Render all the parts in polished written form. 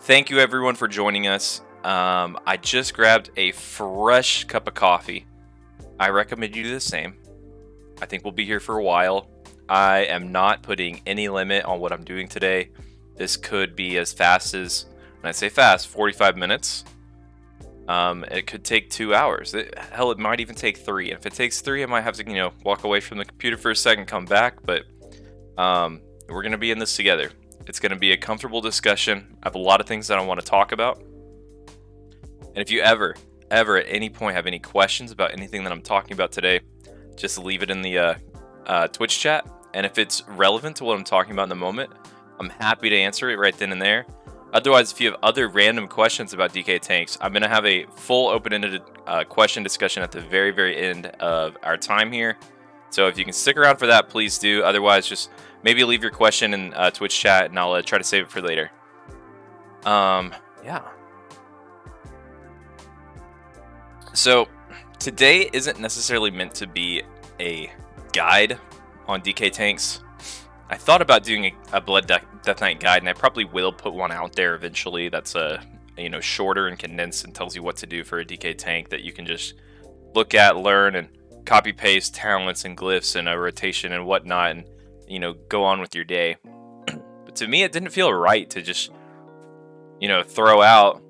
Thank you everyone for joining us. I just grabbed a fresh cup of coffee. I recommend you do the same. I think we'll be here for a while. I am not putting any limit on what I'm doing today. This could be as fast as, when I say fast, 45 minutes. It could take 2 hours. Hell, it might even take 3. And if it takes 3, I might have to, walk away from the computer for a second, come back. But we're going to be in this together. It's going to be a comfortable discussion. I have a lot of things that I want to talk about. And if you ever at any point have any questions about anything that I'm talking about today, just leave it in the Twitch chat. And if it's relevant to what I'm talking about in the moment, I'm happy to answer it right then and there. Otherwise, if you have other random questions about DK tanks, I'm going to have a full open-ended question discussion at the very, very end of our time here. So if you can stick around for that, please do. Otherwise, just maybe leave your question in Twitch chat, and I'll try to save it for later. Yeah. So today isn't necessarily meant to be a guide on DK tanks. I thought about doing a Blood Death Knight guide, and I probably will put one out there eventually. That's shorter and condensed and tells you what to do for a DK tank that you can just look at, learn, and copy paste talents and glyphs and a rotation and whatnot, and go on with your day. But to me, it didn't feel right to just throw out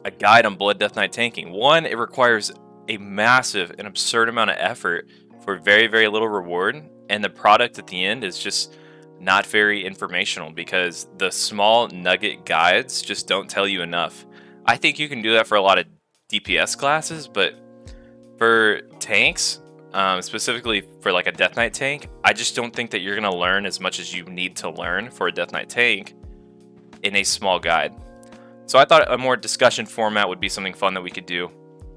a guide on Blood Death Knight tanking. One, it requires a massive and absurd amount of effort for very, very little reward, and the product at the end is just not very informational because the small nugget guides just don't tell you enough. I think you can do that for a lot of DPS classes, but for tanks, specifically for like a Death Knight tank, I just don't think that you're going to learn as much as you need to learn for a Death Knight tank in a small guide. So I thought a more discussion format would be something fun that we could do.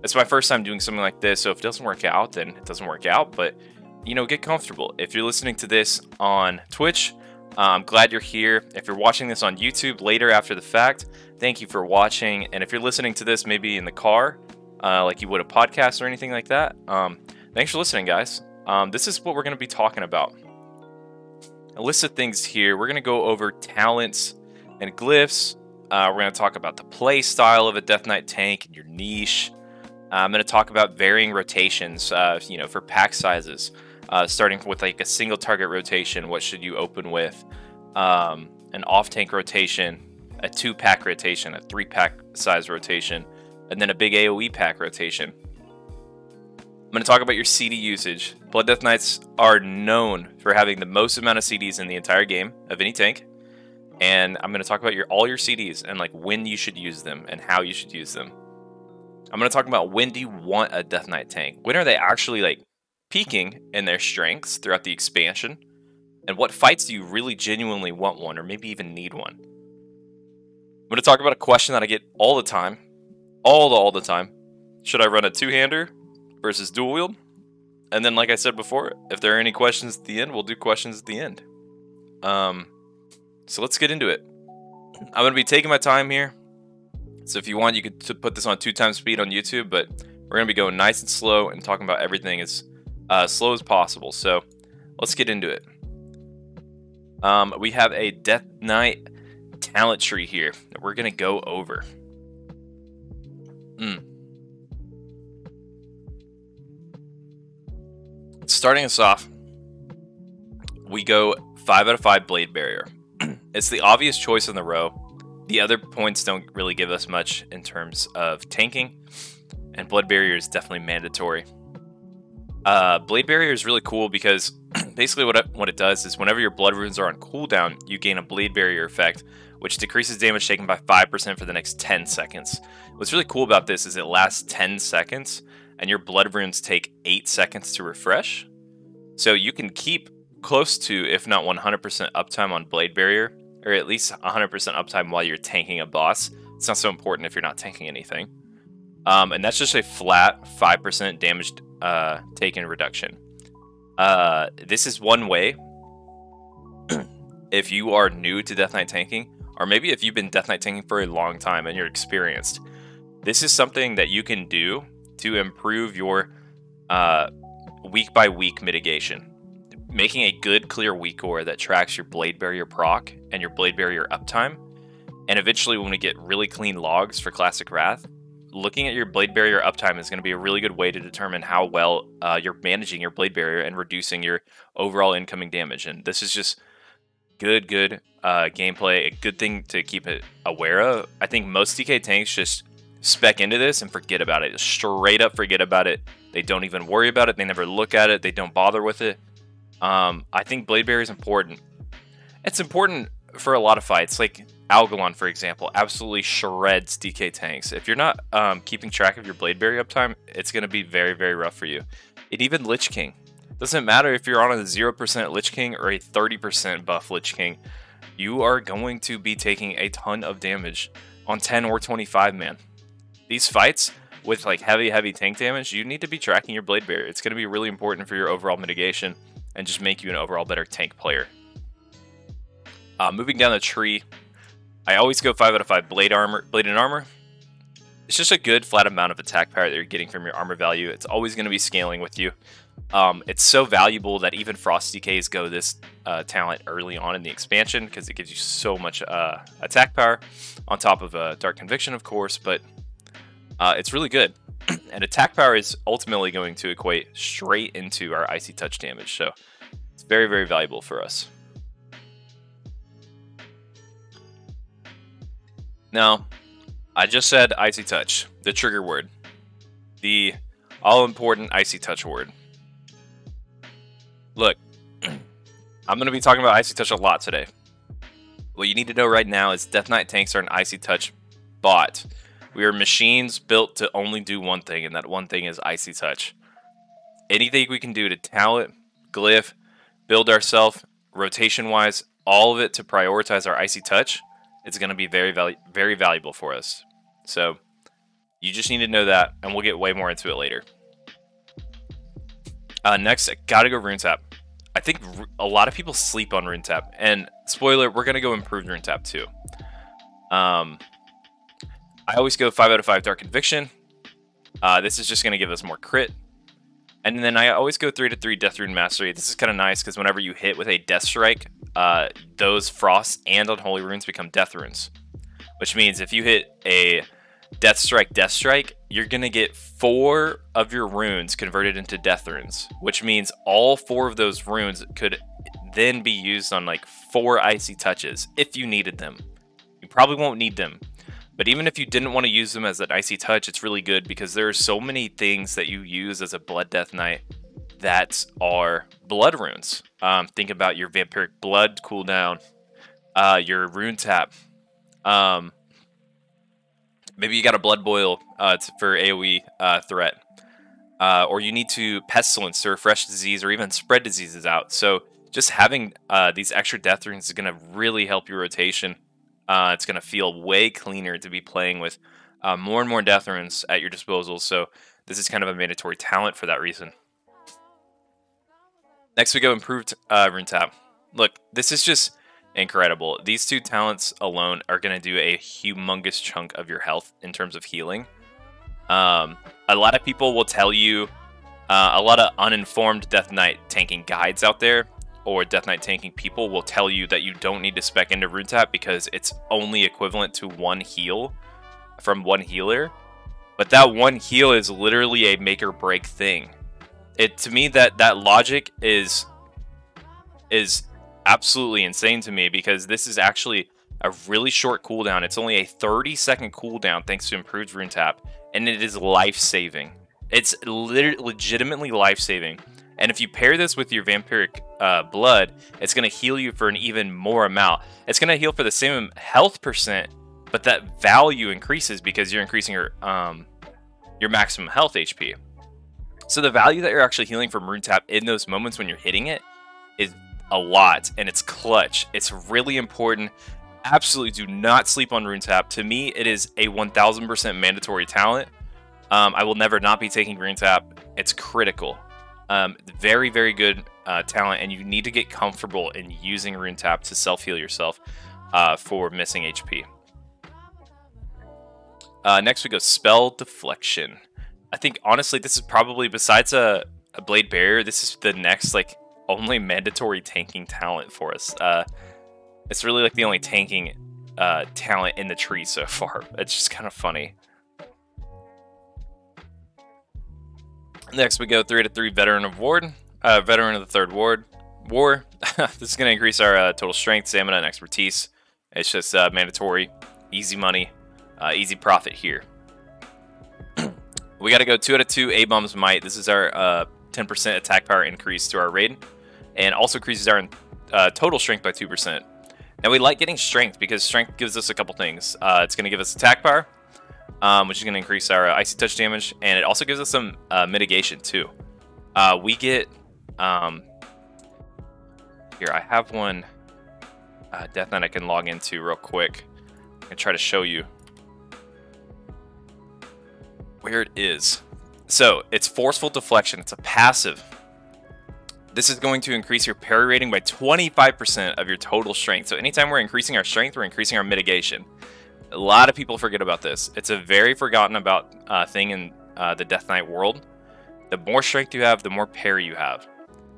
It's my first time doing something like this, so if it doesn't work out, then it doesn't work out, but get comfortable. If you're listening to this on Twitch, I'm glad you're here. If you're watching this on YouTube later after the fact, thank you for watching. And if you're listening to this maybe in the car, like you would a podcast or anything like that, thanks for listening, guys. This is what we're going to be talking about. A list of things here. We're going to go over talents and glyphs. We're going to talk about the play style of a Death Knight tank and your niche. I'm going to talk about varying rotations, for pack sizes. Starting with like a single target rotation, what should you open with? An off-tank rotation, a 2-pack rotation, a 3-pack size rotation, and then a big AoE pack rotation. I'm going to talk about your CD usage. Blood Death Knights are known for having the most amount of CDs in the entire game of any tank. And I'm going to talk about all your CDs and like when you should use them and how you should use them. I'm going to talk about when do you want a Death Knight tank? When are they actually like peaking in their strengths throughout the expansion? And what fights do you really genuinely want one or maybe even need one? I'm going to talk about a question that I get all the time. All the time. Should I run a two-hander versus dual wield? And then, like I said before, if there are any questions at the end, we'll do questions at the end. So let's get into it. I'm going to be taking my time here. So if you want, you could put this on 2x speed on YouTube, but we're going to be going nice and slow and talking about everything as slow as possible. So let's get into it. We have a Death Knight talent tree here that we're going to go over. Starting us off, we go 5 out of 5 Blade Barrier. It's the obvious choice in the row. The other points don't really give us much in terms of tanking, and Blood Barrier is definitely mandatory. Blade Barrier is really cool because basically what it does is whenever your blood runes are on cooldown, you gain a Blade Barrier effect, which decreases damage taken by 5% for the next 10 seconds. What's really cool about this is it lasts 10 seconds, and your blood runes take 8 seconds to refresh. So you can keep close to, if not 100% uptime on Blade Barrier, or at least 100% uptime while you're tanking a boss. It's not so important if you're not tanking anything. And that's just a flat 5% damage taken reduction. This is one way, if you are new to Death Knight tanking, or maybe if you've been Death Knight tanking for a long time and you're experienced, this is something that you can do to improve your week by week mitigation. Making a good clear weak ore that tracks your Blade Barrier proc and your Blade Barrier uptime And eventually when we get really clean logs for Classic Wrath, looking at your Blade Barrier uptime is going to be a really good way to determine how well you're managing your Blade Barrier and reducing your overall incoming damage. And this is just good gameplay, a good thing to keep it aware of. I think most DK tanks just spec into this and forget about it. Just straight up forget about it. They don't even worry about it. They never look at it. They don't bother with it. I think Blade Barrier is important. It's important for a lot of fights, like Algalon, for example, absolutely shreds DK tanks. If you're not keeping track of your Blade Barrier uptime, it's going to be very, very rough for you. And even Lich King. Doesn't matter if you're on a 0% Lich King or a 30% buff Lich King, you are going to be taking a ton of damage on 10 or 25 man. These fights with like heavy tank damage, you need to be tracking your Blade Barrier. It's going to be really important for your overall mitigation and just make you an overall better tank player. Moving down the tree, I always go 5 out of 5 Blade and Armor. It's just a good flat amount of attack power that you're getting from your armor value. It's always going to be scaling with you. It's so valuable that even Frost DKs go this talent early on in the expansion because it gives you so much attack power on top of Dark Conviction, of course, but it's really good. And attack power is ultimately going to equate straight into our Icy Touch damage, so it's very, very valuable for us. Now, I just said Icy Touch, the trigger word, the all-important Icy Touch word. Look, I'm going to be talking about Icy Touch a lot today. What you need to know right now is Death Knight tanks are an Icy Touch bot. We are machines built to only do one thing, and that one thing is Icy Touch. Anything we can do to talent, glyph, build ourselves, rotation-wise, all of it to prioritize our Icy Touch, it's going to be very valuable for us. So, you just need to know that, and we'll get way more into it later. Next, I gotta go Runetap. I think a lot of people sleep on Runetap, and spoiler, we're gonna go improved Runetap too. I always go 5 out of 5 Dark Conviction. This is just gonna give us more crit. And then I always go 3 to 3 Death Rune Mastery. This is kind of nice because whenever you hit with a Death Strike, those Frost and Unholy Runes become Death Runes. Which means if you hit a Death Strike, you're going to get 4 of your runes converted into Death Runes. Which means all 4 of those runes could then be used on like 4 Icy Touches if you needed them. You probably won't need them. But even if you didn't want to use them as an Icy Touch, it's really good because there are so many things that you use as a Blood Death Knight that are blood runes. Think about your Vampiric Blood cooldown, your Runetap. Maybe you got a Blood Boil for AoE threat. Or you need to Pestilence to refresh disease or even spread diseases out. So just having these extra death runes is going to really help your rotation. It's going to feel way cleaner to be playing with more and more death runes at your disposal. So this is kind of a mandatory talent for that reason. Next we go improved Runetap. Look, this is just incredible. These 2 talents alone are going to do a humongous chunk of your health in terms of healing. A lot of people will tell you, a lot of uninformed Death Knight tanking guides out there, or Death Knight tanking people will tell you that you don't need to spec into Runetap because it's only equivalent to 1 heal from 1 healer. But that 1 heal is literally a make or break thing. To me, that logic is absolutely insane to me because this is actually a really short cooldown. It's only a 30-second cooldown thanks to improved Runetap, and it is life-saving. It's legitimately life-saving. And if you pair this with your Vampiric Blood, it's going to heal you for an even more amount. It's going to heal for the same health percent, but that value increases because you're increasing your maximum health HP. So the value that you're actually healing from Runetap in those moments when you're hitting it is a lot, and it's clutch. It's really important. Absolutely do not sleep on Runetap. To me, it is a 1000% mandatory talent. I will never not be taking Runetap. It's critical. Very, very good talent, and you need to get comfortable in using Runetap to self-heal yourself for missing HP. Next we go Spell Deflection. I think, honestly, this is probably, besides a Blade Barrier, this is the next, like, only mandatory tanking talent for us. It's really, like, the only tanking talent in the tree so far. It's just kind of funny. Next, we go 3 out of 3 Veteran of Ward, Veteran of the Third War. This is going to increase our total strength, stamina, and expertise. It's just mandatory, easy money, easy profit here. We got to go 2 out of 2 A-Bomb's Might. This is our 10% attack power increase to our raid, and also increases our total strength by 2%. Now we like getting strength because strength gives us a couple things. It's going to give us attack power, which is going to increase our icy touch damage, and it also gives us some mitigation too. We get here. I have one Death Knight I can log into real quick and try to show you where it is. So it's Forceful Deflection. It's a passive. This is going to increase your parry rating by 25% of your total strength. So anytime we're increasing our strength, we're increasing our mitigation. A lot of people forget about this. It's a very forgotten about thing in the Death Knight world. The more strength you have, the more parry you have.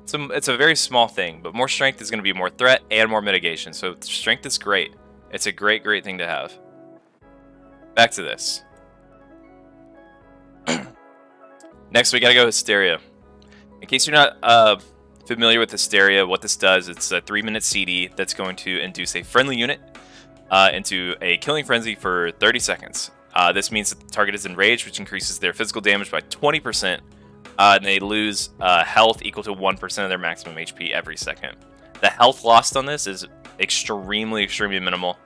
It's a very small thing, but more strength is going to be more threat and more mitigation. So strength is great. It's a great thing to have. Back to this. Next, we gotta go Hysteria. In case you're not familiar with Hysteria, what this does, it's a 3-minute CD that's going to induce a friendly unit into a killing frenzy for 30 seconds. This means that the target is enraged, which increases their physical damage by 20%, and they lose health equal to 1% of their maximum HP every second. The health lost on this is extremely minimal.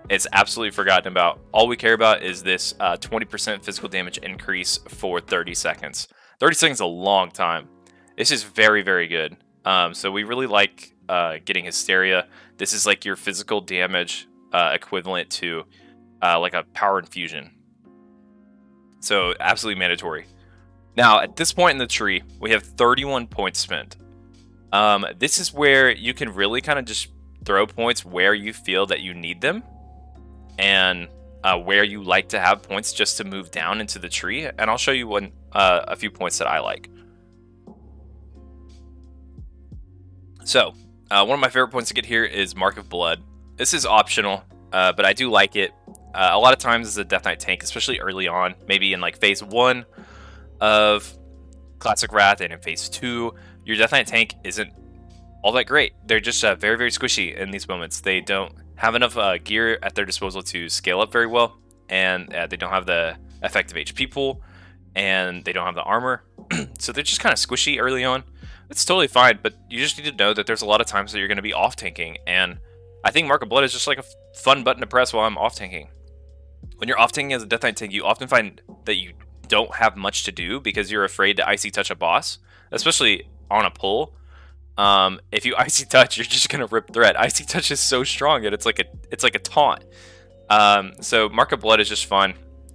It's absolutely forgotten about. All we care about is this 20% physical damage increase for 30 seconds. 30 seconds is a long time. This is very good. So we really like getting Hysteria. This is like your physical damage equivalent to like a power infusion. So absolutely mandatory. Now at this point in the tree, we have 31 points spent. This is where you can really kind of just throw points where you feel that you need them, and where you like to have points just to move down into the tree. And I'll show you a few points that I like. So one of my favorite points to get here is Mark of Blood. This is optional, but I do like it. A lot of times as a Death Knight tank, especially early on, maybe in like phase 1 of Classic Wrath and in phase 2, your Death Knight tank isn't all that great. They're just very squishy in these moments. They don't have enough gear at their disposal to scale up very well, and they don't have the effective HP pool, and they don't have the armor. So they're just kind of squishy early on. It's totally fine, but you just need to know that there's a lot of times that you're going to be off tanking, and I think Mark of Blood is just like a fun button to press while I'm off tanking. When you're off tanking as a Death Knight tank, you often find that you don't have much to do because you're afraid to icy touch a boss, especially on a pull. If you icy touch, you're just gonna rip threat. Icy touch is so strong that it's like a taunt. So Mark of Blood is just fun.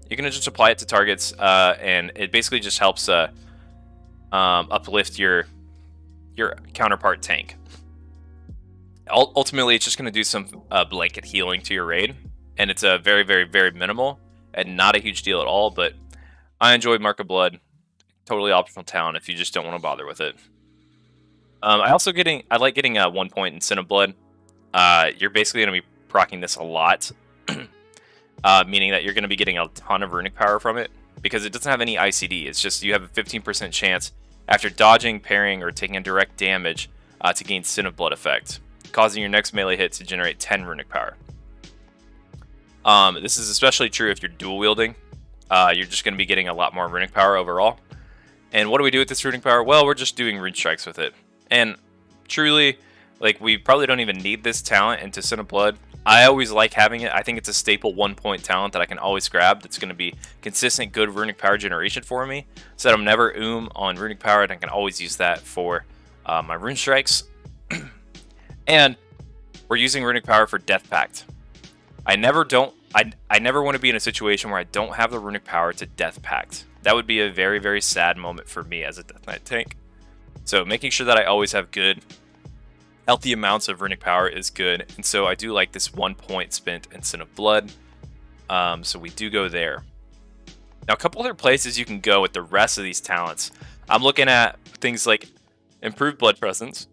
You're gonna just apply it to targets, and it basically just helps uplift your counterpart tank. Ultimately, it's just gonna do some blanket healing to your raid, and it's a very minimal and not a huge deal at all. But I enjoy Mark of Blood. Totally optional talent if you just don't want to bother with it. I like getting 1 point in Sin of Blood. You're basically going to be proccing this a lot, meaning that you're going to be getting a ton of runic power from it because it doesn't have any ICD. It's just you have a 15% chance after dodging, parrying, or taking a direct damage to gain Sin of Blood effect, causing your next melee hit to generate 10 runic power. This is especially true if you're dual wielding. You're just going to be getting a lot more runic power overall. And what do we do with this runic power? Well, we're just doing rune strikes with it. And truly, like, we probably don't even need this talent into Sin of Blood. I always like having it. I think it's a staple 1-point talent that I can always grab that's going to be consistent good runic power generation for me, so that I'm never on runic power, and I can always use that for my rune strikes. And we're using runic power for Death Pact. I never want to be in a situation where I don't have the runic power to Death Pact. That would be a very sad moment for me as a Death Knight tank. So making sure that I always have good, healthy amounts of runic power is good. And so I do like this 1 point spent in Sin of Blood. So we do go there. Now, a couple other places you can go with the rest of these talents. I'm looking at things like Improved Blood Presence.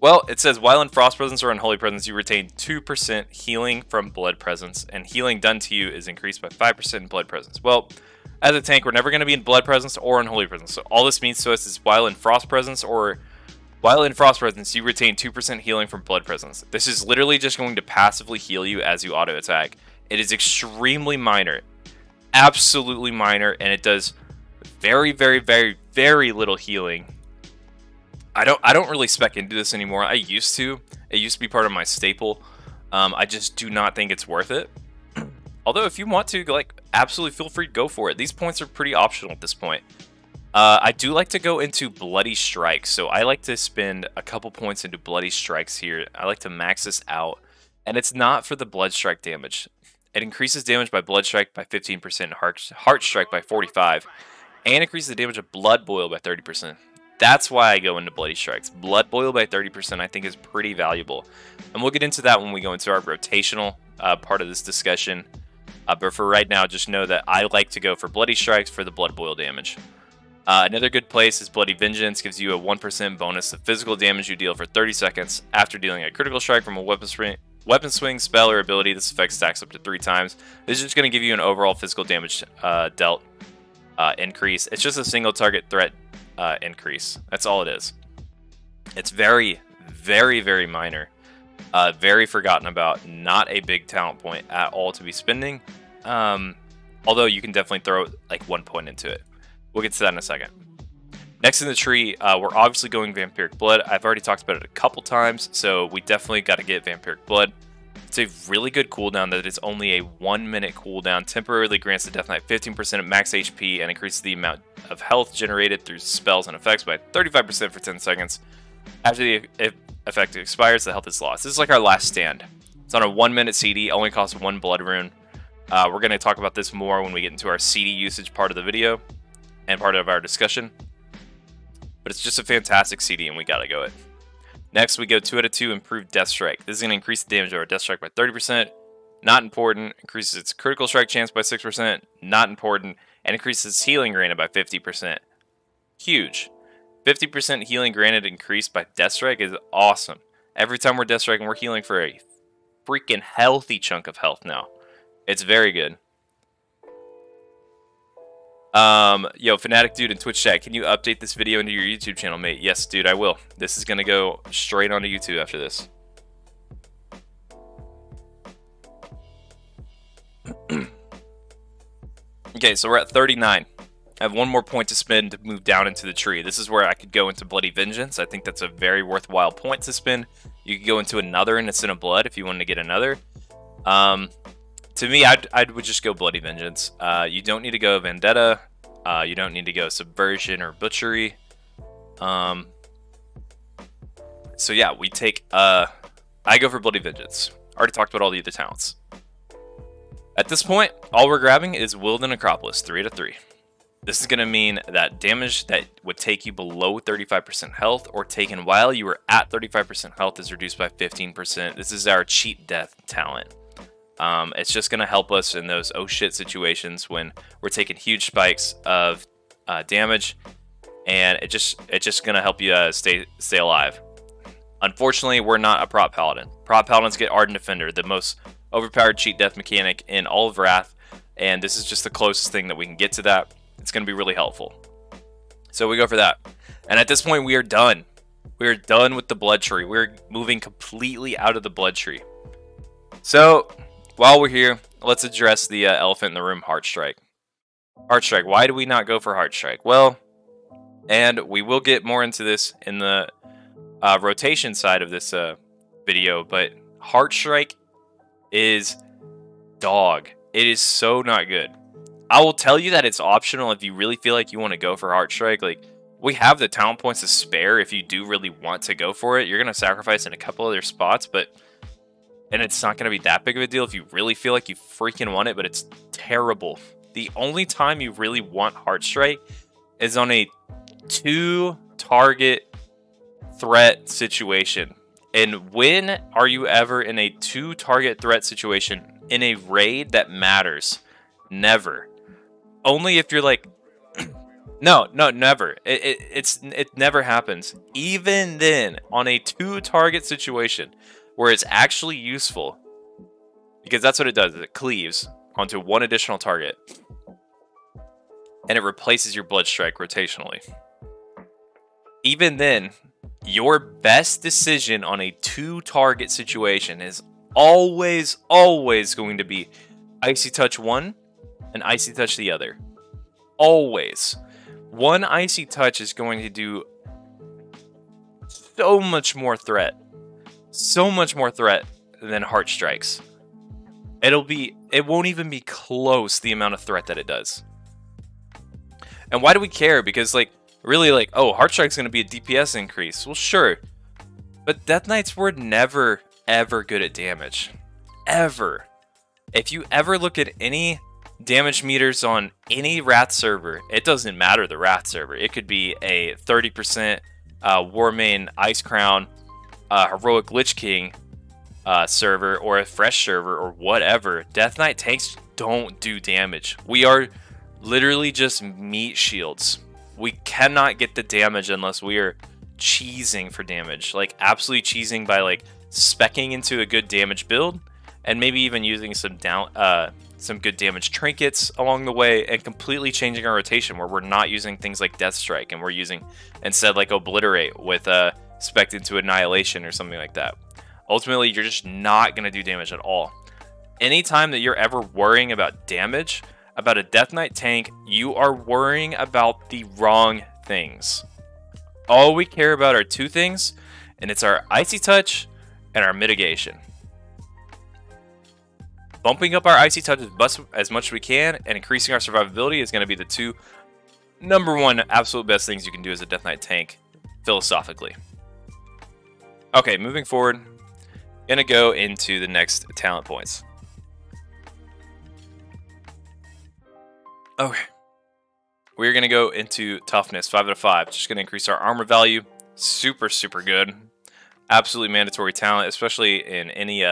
Well, it says, while in Frost Presence or Unholy Presence, you retain 2% healing from Blood Presence, and healing done to you is increased by 5% in Blood Presence. Well, as a tank, we're never going to be in Blood Presence or Unholy Presence. So all this means to us is while in Frost Presence you retain 2% healing from Blood Presence. This is literally just going to passively heal you as you auto attack. It is extremely minor, absolutely minor, and it does very, very, very, very little healing. I don't really spec into this anymore. I used to. It used to be part of my staple. I just do not think it's worth it. Although if you want to, like, absolutely feel free to go for it. These points are pretty optional at this point. I do like to go into Bloody Strikes, so I like to spend a couple points into Bloody Strikes here. I like to max this out, and it's not for the Blood Strike damage. It increases damage by Blood Strike by 15%, Heart Strike by 45%, and increases the damage of Blood Boil by 30%. That's why I go into Bloody Strikes. Blood Boil by 30% I think is pretty valuable. And we'll get into that when we go into our rotational part of this discussion. But for right now, just know that I like to go for Bloody Strikes for the Blood Boil damage. Another good place is Bloody Vengeance. Gives you a 1% bonus of physical damage you deal for 30 seconds after dealing a critical strike from a weapon swing, spell, or ability. This effect stacks up to 3 times. This is just going to give you an overall physical damage dealt increase. It's just a single target threat increase. That's all it is. It's very, very, very minor. Very forgotten about. Not a big talent point at all to be spending. Although you can definitely throw like 1 point into it. We'll get to that in a second. Next in the tree, we're obviously going Vampiric Blood. I've already talked about it a couple times, so we definitely got to get Vampiric Blood. It's a really good cooldown that is only a 1 minute cooldown. Temporarily grants the Death Knight 15% of max HP and increases the amount of health generated through spells and effects by 35% for 10 seconds. After the effect expires, the health is lost. This is like our last stand. It's on a 1 minute CD, only costs 1 blood rune. We're going to talk about this more when we get into our CD usage part of the video and part of our discussion. But it's just a fantastic CD and we got to go it. Next, we go 2 out of 2, Improved Death Strike. This is going to increase the damage of our Death Strike by 30%. Not important. Increases its critical strike chance by 6%. Not important. And increases its healing granted by 50%. Huge. 50% healing granted increased by Death Strike is awesome. Every time we're Death Striking, we're healing for a freaking healthy chunk of health now. It's very good. Yo, Fnatic Dude in Twitch chat, can you update this video into your YouTube channel, mate? Yes, dude, I will. This is gonna go straight onto YouTube after this. Okay, so we're at 39. I have 1 more point to spend to move down into the tree. This is where I could go into Bloody Vengeance. I think that's a very worthwhile point to spend. You could go into another Innocent of Blood if you wanted to get another. To me, I would just go Bloody Vengeance. You don't need to go Vendetta. You don't need to go Subversion or Butchery. So yeah, we take... I go for Bloody Vengeance. Already talked about all the other talents. At this point, all we're grabbing is Willed and Necropolis, 3 out of 3. This is going to mean that damage that would take you below 35% health or taken while you were at 35% health is reduced by 15%. This is our cheat death talent. It's just going to help us in those oh shit situations when we're taking huge spikes of damage, and it's just going to help you stay alive. Unfortunately, we're not a prop paladin. Prop paladins get Ardent Defender, the most overpowered cheat death mechanic in all of Wrath, and this is just the closest thing that we can get to that. It's going to be really helpful. So we go for that. And at this point, we are done. We are done with the blood tree. We're moving completely out of the blood tree. So while we're here, let's address the elephant in the room, Heart Strike. Heart Strike. Why do we not go for Heart Strike? Well, and we will get more into this in the rotation side of this video, but Heart Strike is dog. It is so not good. I will tell you that it's optional if you really feel like you want to go for Heart Strike. Like, we have the talent points to spare if you do really want to go for it. You're going to sacrifice in a couple other spots, and it's not going to be that big of a deal if you really feel like you freaking want it, but it's terrible. The only time you really want Heart Strike is on a 2-target threat situation. And when are you ever in a 2-target threat situation in a raid that matters? Never. Only if you're like No, no, never. It never happens. Even then, on a 2-target situation where it's actually useful, because that's what it does. It cleaves onto one additional target, and it replaces your Blood Strike rotationally. Even then, your best decision on a 2-target situation is always going to be Icy Touch one and Icy Touch the other. Always. One Icy Touch is going to do so much more threat. So much more threat than Heart Strikes. It won't even be close the amount of threat that it does. And why do we care? Because, like, really, like, oh, Heart Strike's going to be a DPS increase. Well, sure. But Death Knights were never, ever good at damage. Ever. If you ever look at any damage meters on any Wrath server, it doesn't matter the Wrath server. It could be a 30% Warmane Ice Crown Heroic Lich King server, or a Fresh server, or whatever. Death Knight tanks don't do damage. We are literally just meat shields. We cannot get the damage unless we are cheesing for damage. Like, absolutely cheesing by, like, speccing into a good damage build, and maybe even using some good damage trinkets along the way, and completely changing our rotation where we're not using things like Death Strike, and we're using instead like Obliterate with spec into Annihilation or something like that. Ultimately, you're just not going to do damage at all. Anytime that you're ever worrying about damage, about a Death Knight tank, you are worrying about the wrong things. All we care about are 2 things, and it's our Icy Touch and our mitigation. Bumping up our Icy Touch as much as we can and increasing our survivability is going to be the 2 #1 absolute best things you can do as a Death Knight tank, philosophically. Okay, moving forward, gonna go into the next talent points. Okay, we're gonna go into Toughness, 5 out of 5. Just gonna increase our armor value. Super good. Absolutely mandatory talent, especially in any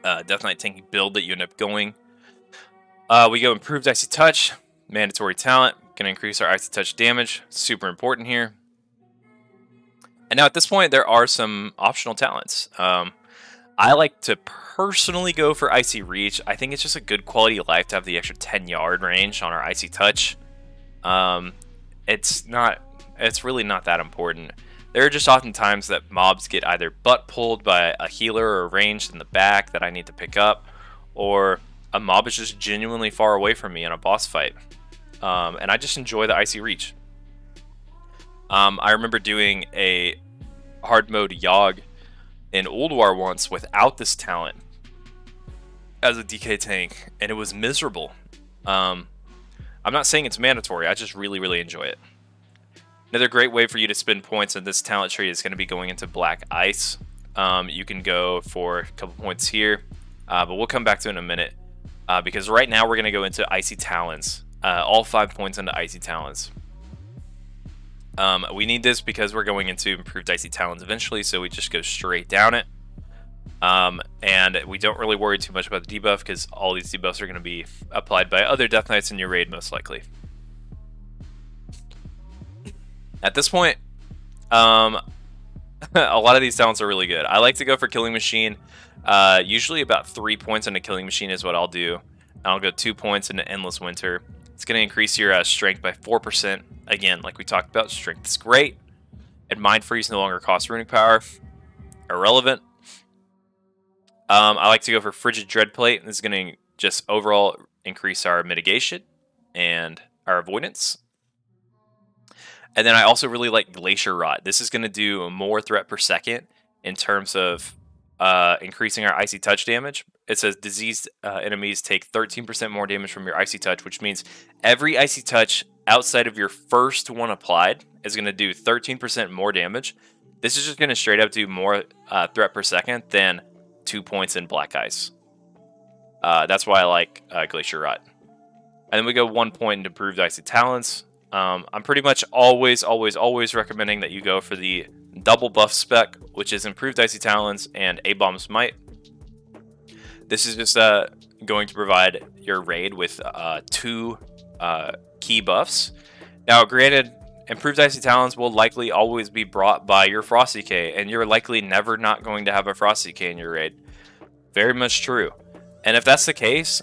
Death Knight tanking build that you end up going. We go Improved Icy Touch, mandatory talent. Gonna increase our Icy Touch damage. Super important here. And now at this point, there are some optional talents. I like to personally go for Icy Reach. I think it's just a good quality of life to have the extra 10-yard range on our Icy Touch. It's really not that important. There are just often times that mobs get either butt pulled by a healer or ranged in the back that I need to pick up, or a mob is just genuinely far away from me in a boss fight. And I just enjoy the Icy Reach. I remember doing a hard mode Yogg in Old War once without this talent as a DK tank, and it was miserable. I'm not saying it's mandatory, I just really enjoy it. Another great way for you to spend points in this talent tree is going to be going into Black Ice. You can go for a couple points here, but we'll come back to it in a minute, because right now we're going to go into Icy Talons. All 5 points into Icy Talons. We need this because we're going into Improved Icy Talons eventually, so we just go straight down it. And we don't really worry too much about the debuff, because all these debuffs are going to be applied by other Death Knights in your raid, most likely. At this point, a lot of these talents are really good. I like to go for Killing Machine. Usually about 3 points into Killing Machine is what I'll do. I'll go 2 points into Endless Winter. It's going to increase your strength by 4%. Again, like we talked about, strength is great. And Mind Freeze no longer costs runic power. Irrelevant. I like to go for Frigid Dreadplate. This is going to just overall increase our mitigation and our avoidance. And then I also really like Glacier Rot. This is going to do more threat per second in terms of increasing our Icy Touch damage. It says diseased enemies take 13% more damage from your Icy Touch, which means every Icy Touch outside of your first one applied is going to do 13% more damage. This is just going to straight up do more threat per second than 2 points in Black Ice. That's why I like Glacier Rot. And then we go 1 point into Improved Icy Talons. I'm pretty much always recommending that you go for the double buff spec, which is Improved Icy Talons and A-Bomb's Might. This is just going to provide your raid with 2 key buffs. Now, granted, improved Icy Talons will likely always be brought by your Frosty K, and you're likely never not going to have a Frosty K in your raid. Very much true. And if that's the case,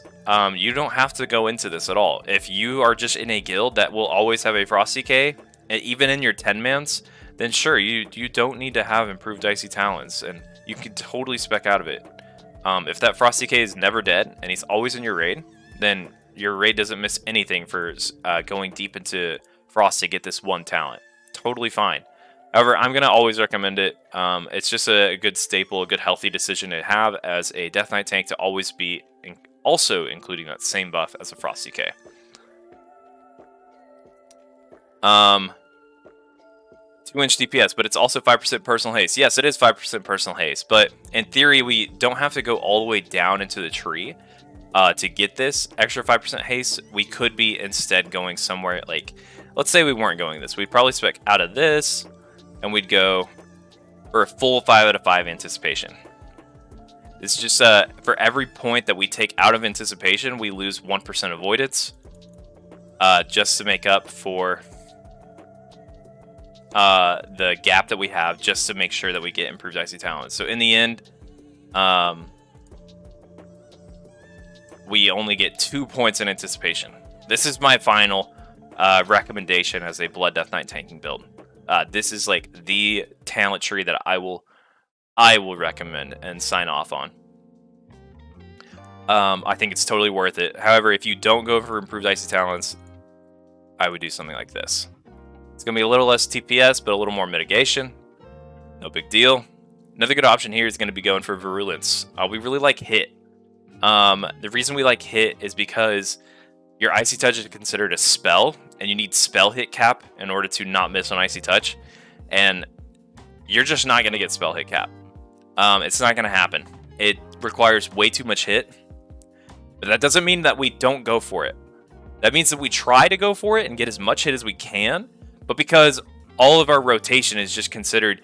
you don't have to go into this at all. If you are just in a guild that will always have a Frosty K, even in your 10-mans, then sure, you don't need to have improved Icy Talons, and you can totally spec out of it. If that Frosty K is never dead, and he's always in your raid, then your raid doesn't miss anything for going deep into Frost to get this one talent. Totally fine. However, I'm going to always recommend it. It's just a good staple, a good healthy decision to have as a Death Knight tank to always be also including that same buff as a Frosty K. 2-inch DPS, but it's also 5% personal haste. Yes, it is 5% personal haste, but in theory, we don't have to go all the way down into the tree to get this extra 5% haste. We could be instead going somewhere like, let's say we weren't going this. We'd probably spec out of this, and we'd go for a full 5 out of 5 anticipation. It's just for every point that we take out of anticipation, we lose 1% avoidance, just to make up for the gap that we have, just to make sure that we get improved Icy Talents. So in the end, we only get 2 points in anticipation. This is my final recommendation as a Blood Death Knight tanking build. This is like the talent tree that I will recommend and sign off on. I think it's totally worth it. However, if you don't go for improved Icy Talents, I would do something like this. It's going to be a little less TPS, but a little more mitigation. No big deal. Another good option here is going to be going for Virulence. We really like Hit. The reason we like Hit is because your Icy Touch is considered a spell, and you need spell hit cap in order to not miss on Icy Touch. And you're just not going to get spell hit cap. It's not going to happen. It requires way too much hit. But that doesn't mean that we don't go for it. That means that we try to go for it and get as much hit as we can. But because all of our rotation is just considered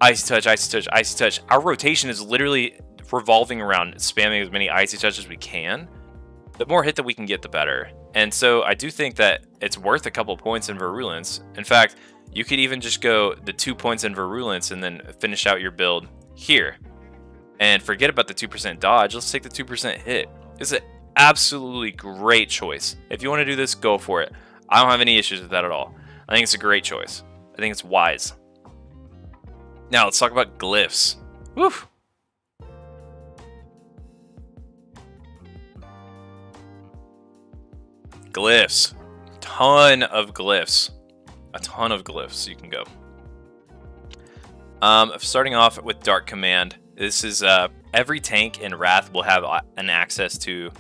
Icy Touch, Icy Touch, Icy Touch, our rotation is literally revolving around spamming as many Icy Touch as we can. The more hit that we can get, the better. And so I do think that it's worth a couple points in Virulence. In fact, you could even just go the 2 points in Virulence and then finish out your build here. And forget about the 2% dodge. Let's take the 2% hit. It's an absolutely great choice. If you want to do this, go for it. I don't have any issues with that at all. I think it's a great choice. I think it's wise. Now, let's talk about Glyphs. Woo! Glyphs. Ton of Glyphs. A ton of Glyphs you can go. Starting off with Dark Command. This is every tank in Wrath will have an access to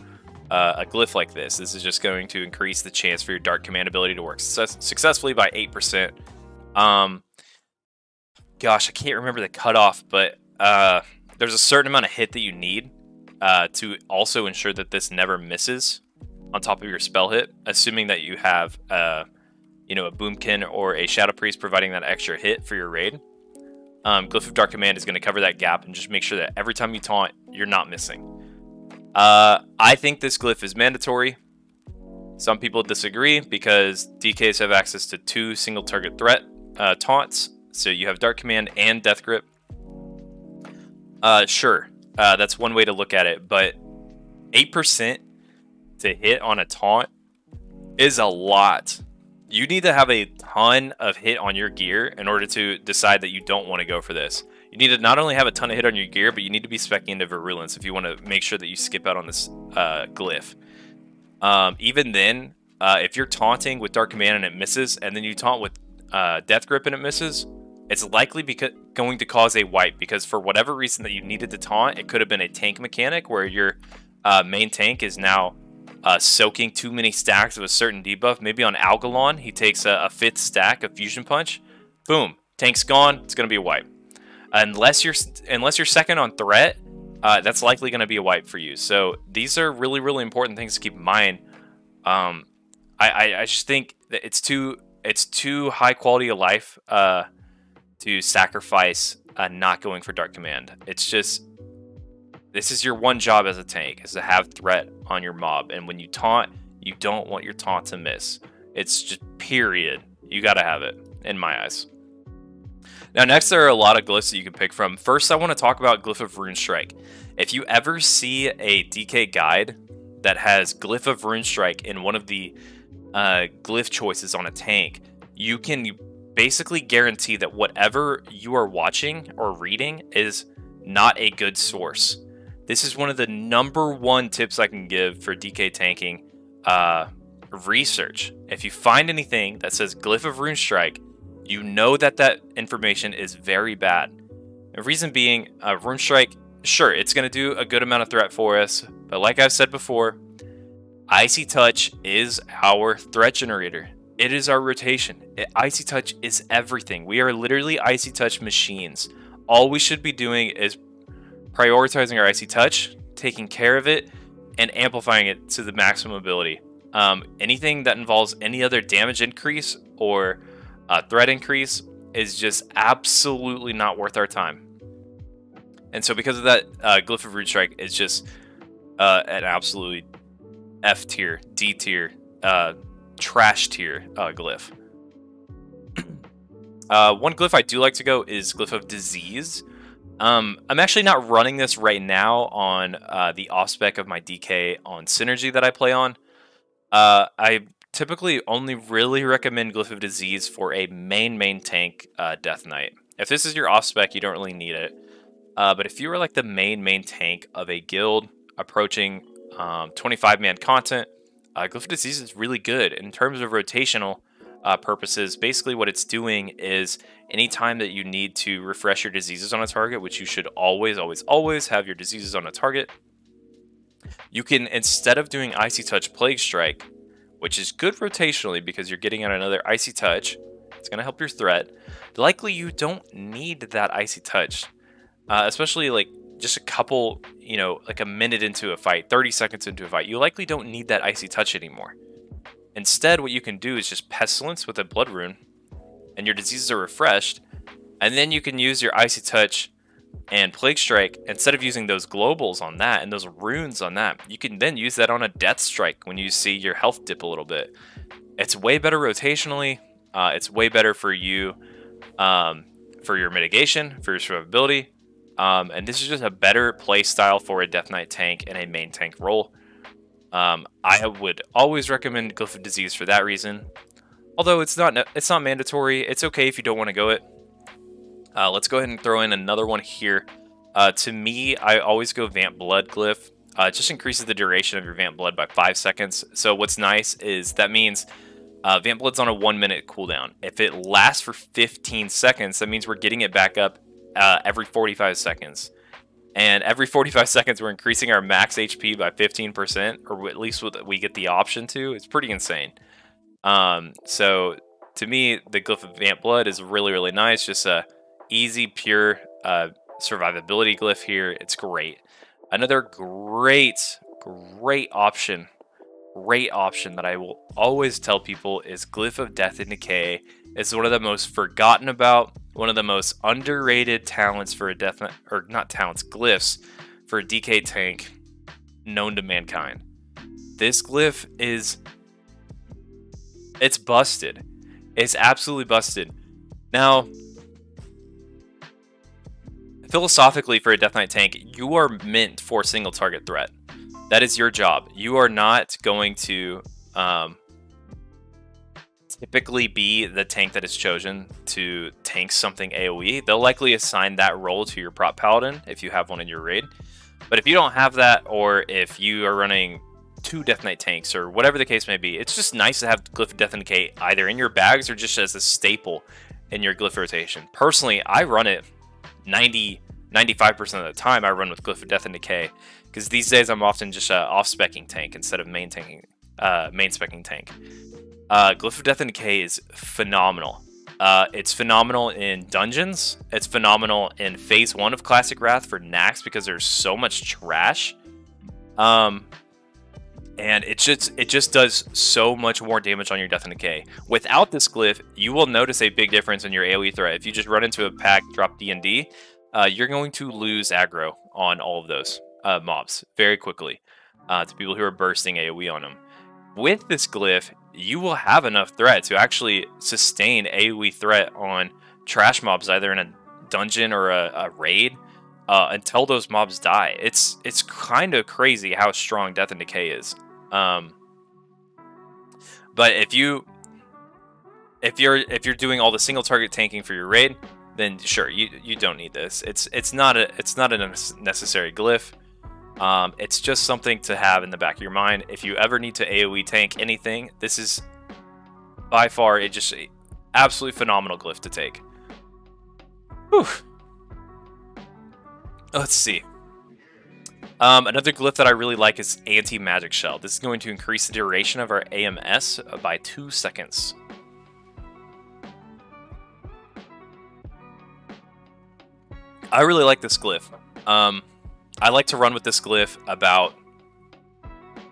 a glyph like this. This is just going to increase the chance for your Dark Command ability to work successfully by 8%. Gosh, I can't remember the cutoff, but there's a certain amount of hit that you need to also ensure that this never misses on top of your spell hit, assuming that you have you know, a Boomkin or a Shadow Priest providing that extra hit for your raid. Glyph of Dark Command is going to cover that gap and just make sure that every time you taunt, you're not missing. I think this glyph is mandatory. Some people disagree because DKs have access to 2 single target threat taunts. So you have Dark Command and Death Grip. Sure, that's one way to look at it, but 8% to hit on a taunt is a lot. You need to have a ton of hit on your gear in order to decide that you don't want to go for this. You need to not only have a ton of hit on your gear, but you need to be speccing into Virulence if you want to make sure that you skip out on this glyph. Even then, if you're taunting with Dark Command and it misses, and then you taunt with Death Grip and it misses, it's likely going to cause a wipe, because for whatever reason that you needed to taunt, it could have been a tank mechanic where your main tank is now soaking too many stacks of a certain debuff. Maybe on Algalon, he takes a 5th stack of Fusion Punch. Boom, tank's gone. It's going to be a wipe. Unless you're second on threat, that's likely going to be a wipe for you. So these are really, really important things to keep in mind. I just think that it's too high quality of life to sacrifice not going for Dark Command. It's just, this is your one job as a tank, is to have threat on your mob. And when you taunt, you don't want your taunt to miss. It's just period. You gotta have it, in my eyes. Now, next, there are a lot of glyphs that you can pick from. First, I want to talk about Glyph of Runetap. If you ever see a DK guide that has Glyph of Runetap in one of the glyph choices on a tank, you can basically guarantee that whatever you are watching or reading is not a good source. This is one of the #1 tips I can give for DK tanking. Research. If you find anything that says Glyph of Runetap, you know that that information is very bad. The reason being, Runetap, sure, it's going to do a good amount of threat for us, but like I've said before, Icy Touch is our threat generator. It is our rotation. Icy Touch is everything. We are literally Icy Touch machines. All we should be doing is prioritizing our Icy Touch, taking care of it, and amplifying it to the maximum ability. Anything that involves any other damage increase or threat increase is just absolutely not worth our time. And so because of that, Glyph of Runetap is just an absolutely F tier, D tier, trash tier glyph. One glyph I do like to go is Glyph of Disease. I'm actually not running this right now on the off-spec of my DK on Synergy that I play on. I typically only really recommend Glyph of Disease for a main tank Death Knight. If this is your off-spec, you don't really need it. But if you are like the main tank of a guild approaching 25-man content, Glyph of Disease is really good. In terms of rotational purposes, basically what it's doing is anytime that you need to refresh your diseases on a target, which you should always have your diseases on a target, you can, instead of doing Icy Touch Plague Strike, which is good rotationally because you're getting out another Icy Touch, it's going to help your threat. Likely you don't need that Icy Touch, especially like just a couple, you know, like a minute into a fight, 30 seconds into a fight. You likely don't need that Icy Touch anymore. Instead, what you can do is just Pestilence with a Blood Rune, and your diseases are refreshed, and then you can use your Icy Touch and Plague Strike. Instead of using those globals on that and those runes on that, you can then use that on a Death Strike when you see your health dip a little bit. It's way better rotationally. It's way better for you, for your mitigation, for your survivability. And this is just a better play style for a Death Knight tank and a main tank role. I would always recommend Glyph of Disease for that reason. Although it's not mandatory. It's okay if you don't want to go it. Let's go ahead and throw in another one here. To me, I always go Vamp Blood Glyph. It just increases the duration of your Vamp Blood by 5 seconds. So what's nice is that means Vamp Blood's on a 1-minute cooldown. If it lasts for 15 seconds, that means we're getting it back up every 45 seconds. And every 45 seconds, we're increasing our max HP by 15%, or at least we get the option to. It's pretty insane. So to me, the Glyph of Vamp Blood is really nice. Just a easy, pure survivability glyph here. It's great. Another great option that I will always tell people is Glyph of Death and Decay. It's one of the most forgotten about, one of the most underrated talents for a glyphs for a DK tank known to mankind. This glyph it's busted. It's absolutely busted. Now, philosophically, for a Death Knight tank, you are meant for single target threat. That is your job. You are not going to typically be the tank that is chosen to tank something AoE. They'll likely assign that role to your prop paladin if you have one in your raid. But if you don't have that, or if you are running 2 Death Knight tanks, or whatever the case may be, it's just nice to have Glyph of Death and Decay either in your bags or just as a staple in your glyph rotation. Personally, I run it 95% of the time. I run with Glyph of Death and Decay because these days I'm often just off-specking tank instead of main-specking tank. Glyph of Death and Decay is phenomenal. It's phenomenal in dungeons. It's phenomenal in Phase 1 of Classic Wrath for Nax because there's so much trash. And it just does so much more damage on your Death and Decay. Without this glyph, you will notice a big difference in your AoE threat. If you just run into a pack, drop D&D, you're going to lose aggro on all of those mobs very quickly to people who are bursting AoE on them. with this glyph, you will have enough threat to actually sustain AoE threat on trash mobs, either in a dungeon or a raid, until those mobs die. It's kind of crazy how strong Death and Decay is. But if you're doing all the single target tanking for your raid, then sure, you don't need this. It's not a necessary glyph. It's just something to have in the back of your mind. If you ever need to AoE tank anything, this is by far just a absolutely phenomenal glyph to take. Whew. Let's see. Another glyph that I really like is Anti-Magic Shell. This is going to increase the duration of our AMS by 2 seconds. I really like this glyph. I like to run with this glyph about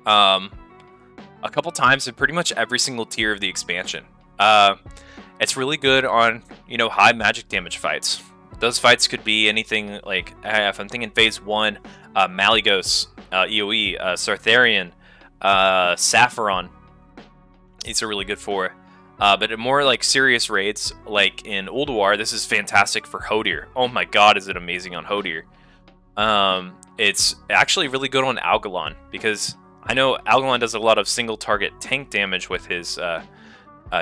a couple times in pretty much every single tier of the expansion. It's really good on, high magic damage fights. Those fights could be anything like, if I'm thinking Phase 1, Malygos, EoE, Sartharian, Sapphiron. These are really good for. But in more like serious raids, like in Ulduar, this is fantastic for Hodir. Oh my god, is it amazing on Hodir. It's actually really good on Algalon, because I know Algalon does a lot of single target tank damage with his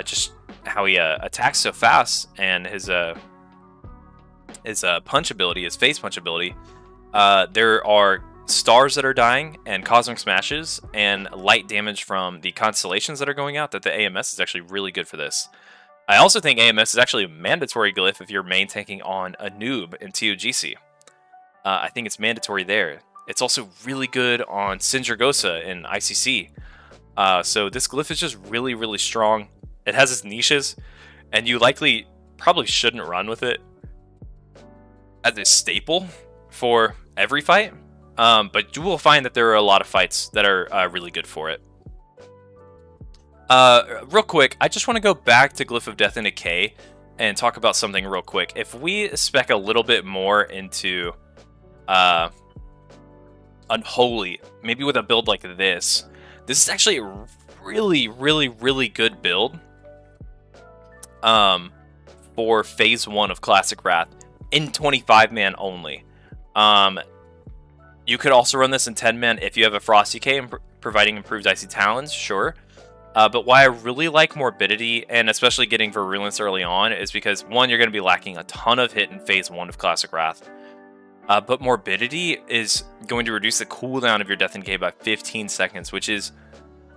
just how he attacks so fast, and his punch ability, his phase punch ability. There are stars that are dying, and cosmic smashes, and light damage from the constellations that are going out, that the AMS is actually really good for this. I also think AMS is actually a mandatory glyph if you're main tanking on a noob in TOGC. I think it's mandatory there. It's also really good on Sindragosa in ICC. So this glyph is just really, really strong. It has its niches, and you probably shouldn't run with it as a staple for every fight. But you will find that there are a lot of fights that are really good for it. Real quick, I just want to go back to Glyph of Death and Decay and talk about something real quick. If we spec a little bit more into Unholy, maybe with a build like this is actually a really, really, really good build for Phase 1 of Classic Wrath in 25-man only. You could also run this in 10-man if you have a Frost Decay and providing improved Icy Talons, sure. But why I really like Morbidity, and especially getting Virulence early on, is because, one, you're going to be lacking a ton of hit in Phase 1 of Classic Wrath. But Morbidity is going to reduce the cooldown of your Death and Decay by 15 seconds, which is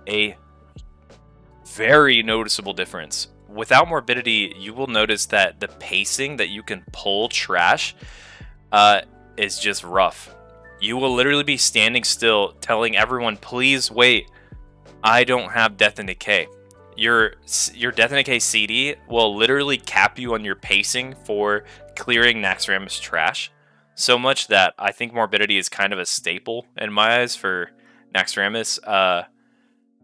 a very noticeable difference. Without Morbidity, you will notice that the pacing that you can pull trash is just rough. You will literally be standing still, telling everyone, please wait, I don't have Death and Decay. Your Death and Decay CD will literally cap you on your pacing for clearing Naxxramas trash. So much that I think Morbidity is kind of a staple in my eyes for Naxxramas.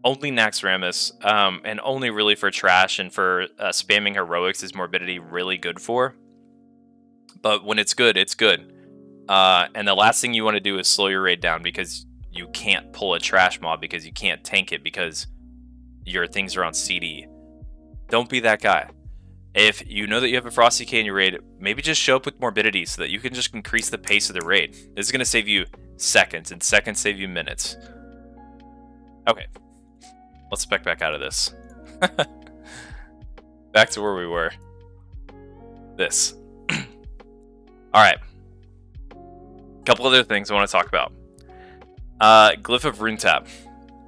Only Naxxramas, and only really for trash and for spamming heroics is Morbidity really good for. But when it's good, it's good. And the last thing you want to do is slow your raid down because you can't pull a trash mob, because you can't tank it because your things are on CD. Don't be that guy. If you know that you have a Frost Decay in your raid, maybe just show up with Morbidity so that you can just increase the pace of the raid. This is going to save you seconds, and seconds save you minutes. Okay. Let's spec back out of this. Back to where we were. This. Alright. Couple other things I want to talk about. Glyph of Runetap.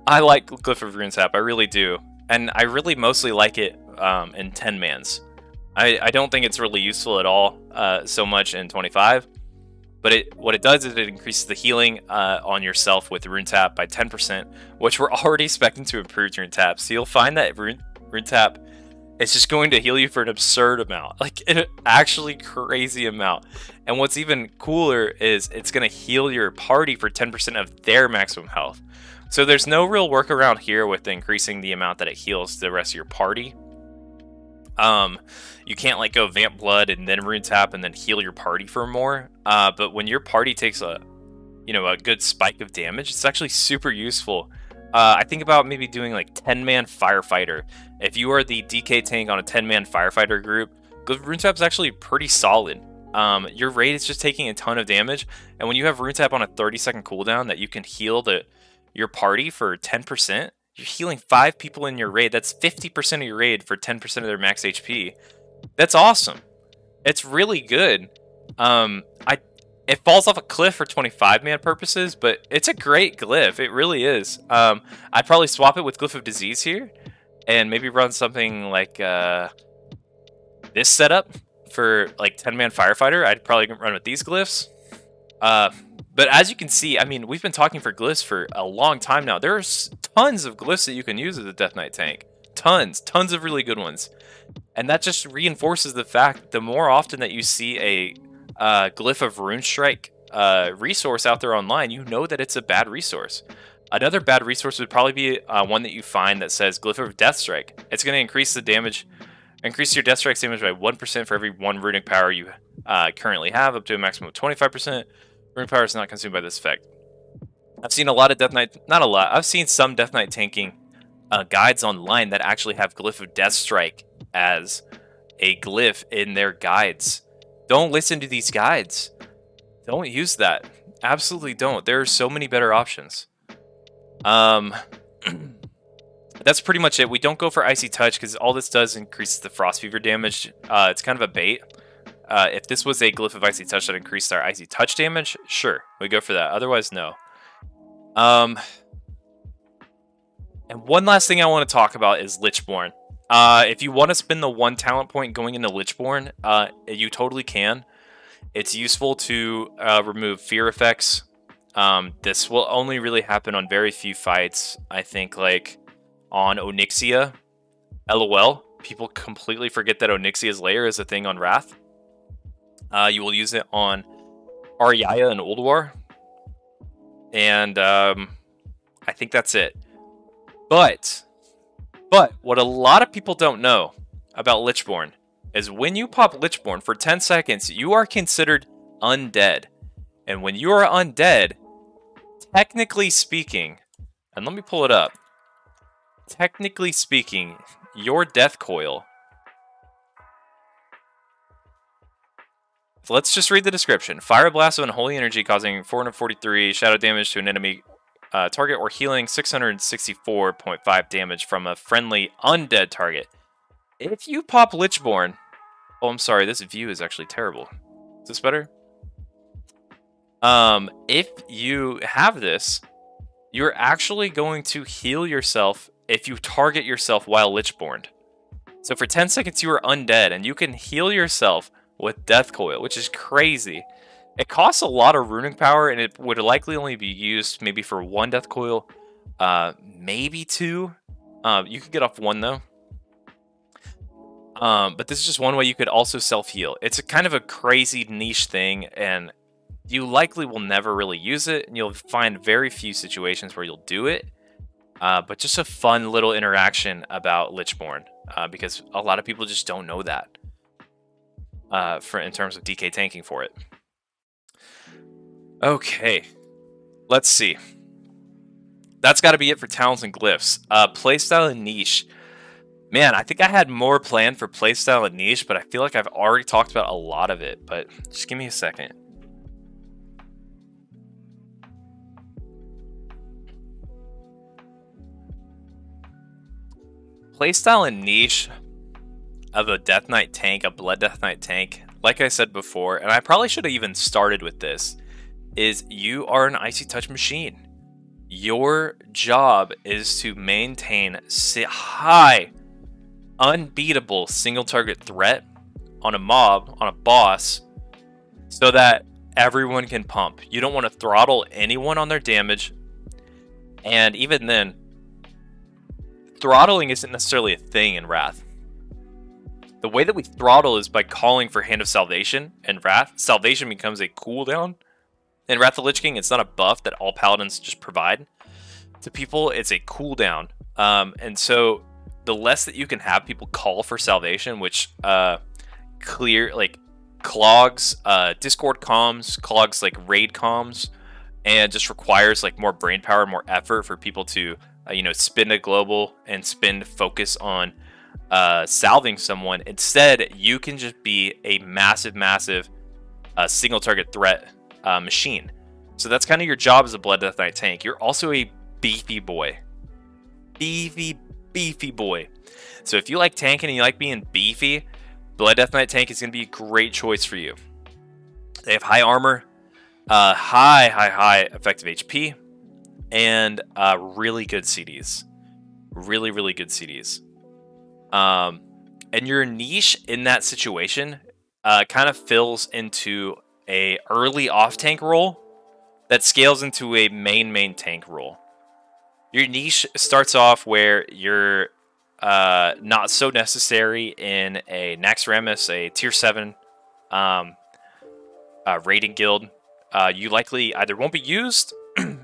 I like Glyph of Runetap, I really do. And I really mostly like it in 10-mans. I don't think it's really useful at all so much in 25. But what it does is it increases the healing on yourself with Runetap by 10%, which we're already expecting to improve Runetap. So you'll find that Runetap is just going to heal you for an absurd amount, like an actually crazy amount. And what's even cooler is it's going to heal your party for 10% of their maximum health. So there's no real workaround here with increasing the amount that it heals the rest of your party. You can't like go Vamp Blood and then Runetap and then heal your party for more. But when your party takes a good spike of damage, it's actually super useful I think about maybe doing like 10-man firefighter. If you are the DK tank on a 10-man firefighter group, Glyph of Runetap is actually pretty solid. Your raid is just taking a ton of damage, and when you have Runetap on a 30-second cooldown that you can heal your party for 10%, you're healing 5 people in your raid. That's 50% of your raid for 10% of their max HP. That's awesome. It's really good. It falls off a cliff for 25-man purposes, but it's a great glyph. It really is. I'd probably swap it with Glyph of Disease here, and maybe run something like this setup for like 10-man firefighter. I'd probably run with these glyphs. But as you can see, I mean, we've been talking for glyphs for a long time now. There's tons of glyphs that you can use as a Death Knight tank. Tons of really good ones. And that just reinforces the fact that the more often that you see a Glyph of Runestrike resource out there online, you know that it's a bad resource. Another bad resource would probably be one that you find that says Glyph of Deathstrike. It's going to increase the damage, increase your Deathstrike's damage by 1% for every 1 runic power you currently have, up to a maximum of 25%. Runic power is not consumed by this effect. I've seen a lot of Death Knight, not a lot, I've seen some Death Knight tanking guides online that actually have Glyph of Deathstrike as a glyph in their guides. Don't listen to these guides. Don't use that. Absolutely don't. There are so many better options. That's pretty much it. We don't go for Icy Touch because all this does increases the Frost Fever damage. It's kind of a bait. If this was a Glyph of Icy Touch that increased our Icy Touch damage, sure, we go for that. Otherwise, no. And one last thing I want to talk about is Lichborn. If you want to spend the 1 talent point going into Lichborn, you totally can. It's useful to remove fear effects. This will only really happen on very few fights. I think like on Onyxia. LOL. People completely forget that Onyxia's lair is a thing on Wrath. You will use it on Ariaya and Ulduar. And I think that's it. But what a lot of people don't know about Lichborn is when you pop Lichborn for 10 seconds, you are considered undead. And when you are undead, technically speaking, and let me pull it up. Technically speaking, your death coil. So let's just read the description. Fire blast of unholy energy causing 443 shadow damage to an enemy target or healing 664.5 damage from a friendly undead target. If you pop Lichborn... Oh, I'm sorry. This view is actually terrible. Is this better? If you have this, you're actually going to heal yourself if you target yourself while Lichborn. So for 10 seconds, you are undead, and you can heal yourself with Death Coil, which is crazy. It costs a lot of runic power, and it would likely only be used maybe for 1 Death Coil, maybe 2. You could get off 1 though. But this is just one way you could also self-heal. It's a kind of a crazy niche thing, and you likely will never really use it, and you'll find very few situations where you'll do it. But just a fun little interaction about Lichborn, because a lot of people just don't know that in terms of DK tanking for it. Okay, let's see. That's got to be it for talents and glyphs. Playstyle and niche. Man, I think I had more planned for playstyle and niche, but I feel like I've already talked about a lot of it. But just give me a second. Playstyle and niche of a Death Knight tank, a Blood Death Knight tank, like I said before, and I probably should have even started with this, is you are an Icy Touch machine. Your job is to maintain high, unbeatable single target threat on a mob, on a boss, so that everyone can pump. You don't want to throttle anyone on their damage, and even then, throttling isn't necessarily a thing in Wrath. The way that we throttle is by calling for Hand of Salvation. In Wrath, Salvation becomes a cooldown. In Wrath of the Lich King, it's not a buff that all paladins just provide to people. It's a cooldown. And so the less that you can have people call for salvation, which clogs Discord comms, clogs like raid comms, and just requires like more brain power, more effort for people to you know, spend a global and spend focus on salving someone. Instead, you can just be a massive single target threat machine. So that's kind of your job as a Blood Death Knight tank. You're also a beefy boy. Beefy boy. So if you like tanking and you like being beefy, Blood Death Knight tank is going to be a great choice for you. They have high armor, high effective HP, and really good CDs. Really good CDs. And your niche in that situation kind of fills into a early off-tank role that scales into a main tank role. Your niche starts off where you're not so necessary in a Naxxramas, a tier 7 raiding guild. You likely either won't be used.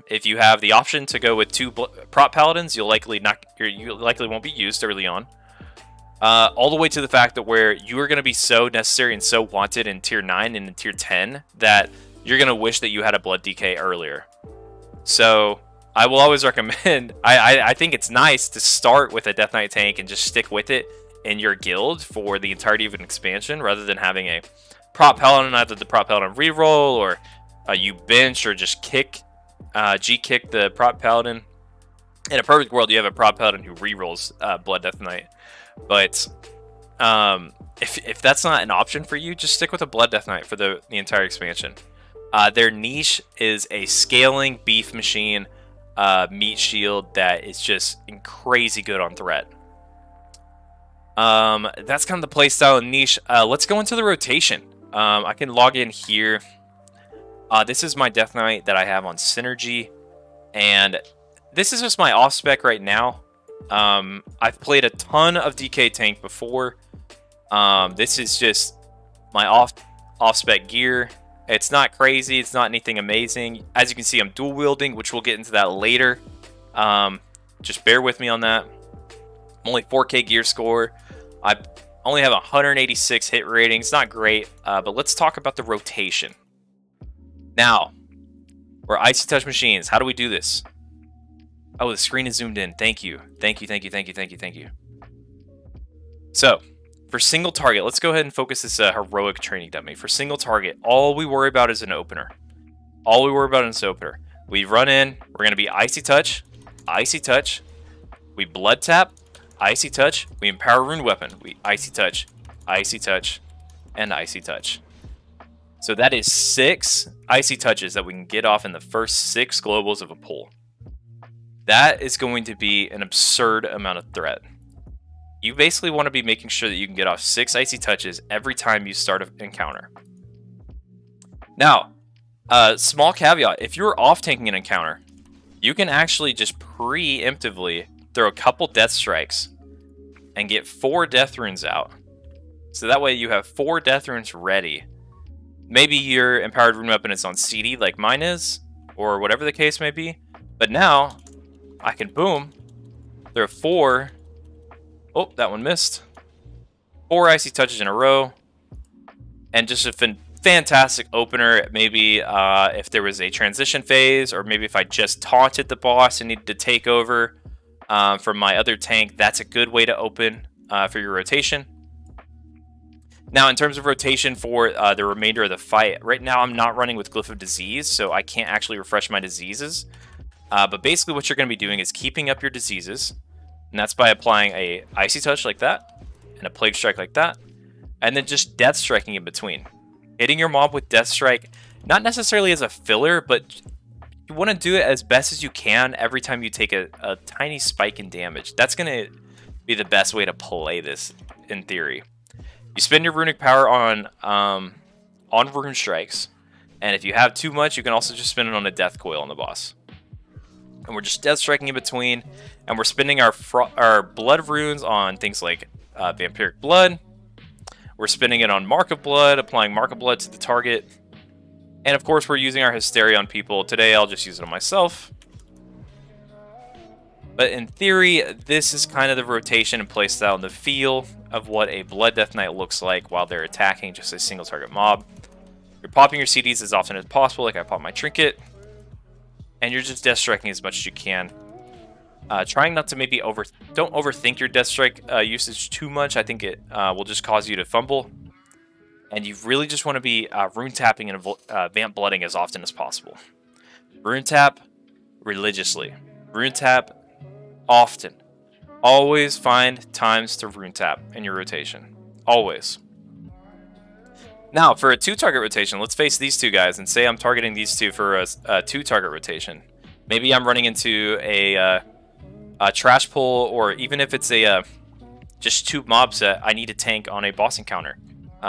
If you have the option to go with 2 prop paladins, you likely won't be used early on. All the way to the fact that where you are going to be so necessary and so wanted in tier 9 and in tier 10 that you're going to wish that you had a blood DK earlier. So I will always recommend, I think it's nice to start with a Death Knight tank and just stick with it in your guild for the entirety of an expansion, rather than having a prop paladin, either the prop paladin reroll, or you bench or just kick, G-kick the prop paladin. In a perfect world, you have a prop paladin who rerolls Blood Death Knight. But if that's not an option for you, just stick with a Blood Death Knight for the entire expansion. Their niche is a scaling beef machine meat shield that is just crazy good on threat. That's kind of the playstyle and niche. Let's go into the rotation. I can log in here. This is my Death Knight that I have on Synergy, and this is just my off spec right now. I've played a ton of DK tank before. This is just my off spec gear. It's not crazy. It's not anything amazing. As you can see, I'm dual wielding, which we'll get into that later. Just bear with me on that. I'm only 4K gear score. I only have 186 hit rating. It's not great, but let's talk about the rotation. Now, we're Icy Touch machines. How do we do this? Oh, the screen is zoomed in. Thank you. Thank you. So, for single target, let's go ahead and focus this heroic training dummy. For single target, all we worry about is an opener. We run in, we're going to be Icy Touch, we Blood Tap, Icy Touch, we Empower Rune Weapon, we Icy Touch, and Icy Touch. So that is 6 Icy Touches that we can get off in the first 6 globals of a pull. That is going to be an absurd amount of threat. You basically want to be making sure that you can get off 6 Icy Touches every time you start an encounter. Now, small caveat, if you're off-tanking an encounter, you can actually just preemptively throw a couple Death Strikes and get 4 Death Runes out. So that way you have 4 Death Runes ready. Maybe your Empowered Rune Weapon is on CD like mine is, or whatever the case may be. But now, I can boom, there are 4... Oh, that one missed. 4 Icy Touches in a row. And just a fantastic opener. Maybe if there was a transition phase, or maybe if I just taunted the boss and needed to take over from my other tank, that's a good way to open for your rotation. Now, in terms of rotation for the remainder of the fight, right now I'm not running with Glyph of Disease, so I can't actually refresh my diseases. But basically what you're going to be doing is keeping up your diseases. And that's by applying a Icy Touch like that, and a Plague Strike like that, and then just Death Striking in between. Hitting your mob with Death Strike, not necessarily as a filler, but you want to do it as best as you can every time you take a tiny spike in damage. That's going to be the best way to play this, in theory. You spend your Runic Power on Rune Strikes, and if you have too much, you can also just spend it on a Death Coil on the boss. And we're just Death Striking in between, and we're spending our Blood Runes on things like Vampiric Blood. We're spending it on Mark of Blood, applying Mark of Blood to the target. And of course, we're using our Hysteria on people. Today, I'll just use it on myself. But in theory, this is kind of the rotation and playstyle and the feel of what a Blood Death Knight looks like while they're attacking just a single target mob. You're popping your CDs as often as possible, like I pop my Trinket. And you're just Death Striking as much as you can. Trying not to maybe don't overthink your Death Strike usage too much. I think it will just cause you to fumble. And you really just want to be rune tapping and vamp blooding as often as possible. Rune tap religiously. Rune tap often. Always find times to rune tap in your rotation. Always. Now, for a 2-target rotation, let's face these two guys and say I'm targeting these two for a 2-target rotation. Maybe I'm running into a trash pull, or even if it's a just 2 mobs that I need to tank on a boss encounter.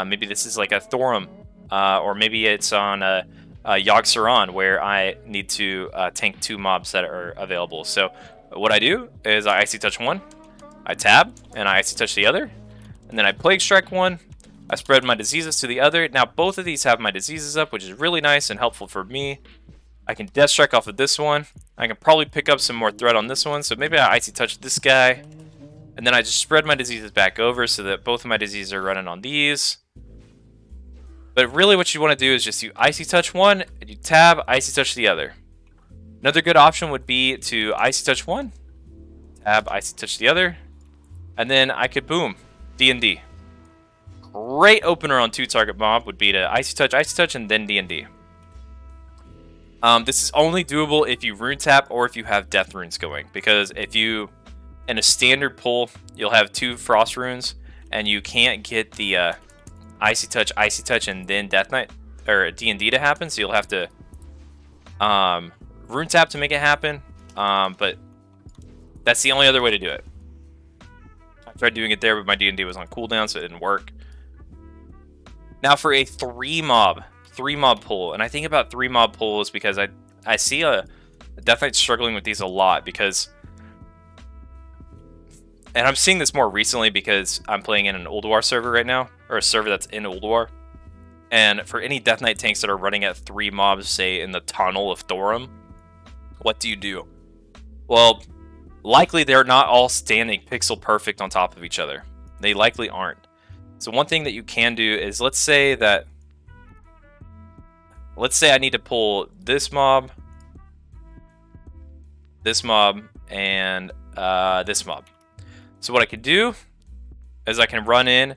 Maybe this is like a Thorum, or maybe it's on a Yogg-Saron where I need to tank 2 mobs that are available. So what I do is I Icy Touch one, I tab, and I Icy Touch the other, and then I Plague Strike one, I spread my diseases to the other. Now both of these have my diseases up, which is really nice and helpful for me. I can Death Strike off of this one. I can probably pick up some more threat on this one, so maybe I Icy Touch this guy, and then I just spread my diseases back over so that both of my diseases are running on these. But really what you want to do is just you Icy Touch one, and you tab, Icy Touch the other. Another good option would be to Icy Touch one, tab, Icy Touch the other, and then I could boom, D&D. Great opener on 2-target mob would be to Icy Touch, and then D&D. This is only doable if you rune tap or if you have death runes going, because if you, in a standard pull, you'll have 2 frost runes, and you can't get the Icy Touch, and then Death Knight or D&D to happen, so you'll have to rune tap to make it happen. But that's the only other way to do it. I tried doing it there, but my D&D was on cooldown, so it didn't work. Now for a 3 mob pull, and I think about 3 mob pulls because I see a Death Knight struggling with these a lot, because, and I'm seeing this more recently because I'm playing in an Ulduar server right now, or a server that's in Ulduar. And for any Death Knight tanks that are running at 3 mobs, say in the Tunnel of Thorum, what do you do? Well, likely they're not all standing pixel perfect on top of each other. They likely aren't. So one thing that you can do is, let's say I need to pull this mob, and this mob. So what I can do is I can run in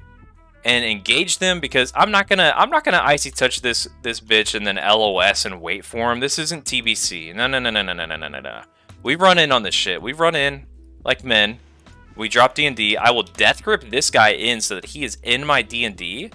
and engage them, because I'm not gonna Icy Touch this bitch and then LOS and wait for him. This isn't TBC. No. We run in on this shit. We run in like men. We drop D&D. I will Death Grip this guy in so that he is in my D&D,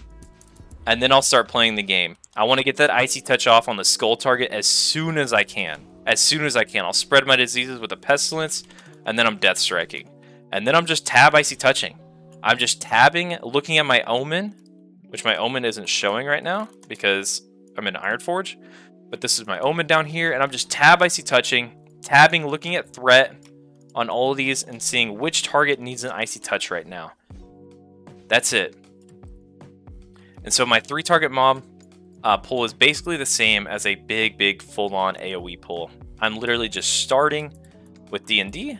and then I'll start playing the game. I want to get that Icy Touch off on the skull target as soon as I can. I'll spread my diseases with a Pestilence, and then I'm Death Striking. And then I'm just tab Icy Touching. I'm just tabbing, looking at my Omen, which my Omen isn't showing right now because I'm in Ironforge. But this is my Omen down here, and I'm just tab Icy Touching, tabbing, looking at threat on all of these, and seeing which target needs an Icy Touch right now. That's it. And so my 3-target mob pull is basically the same as a big full-on AoE pull. I'm literally just starting with D&D,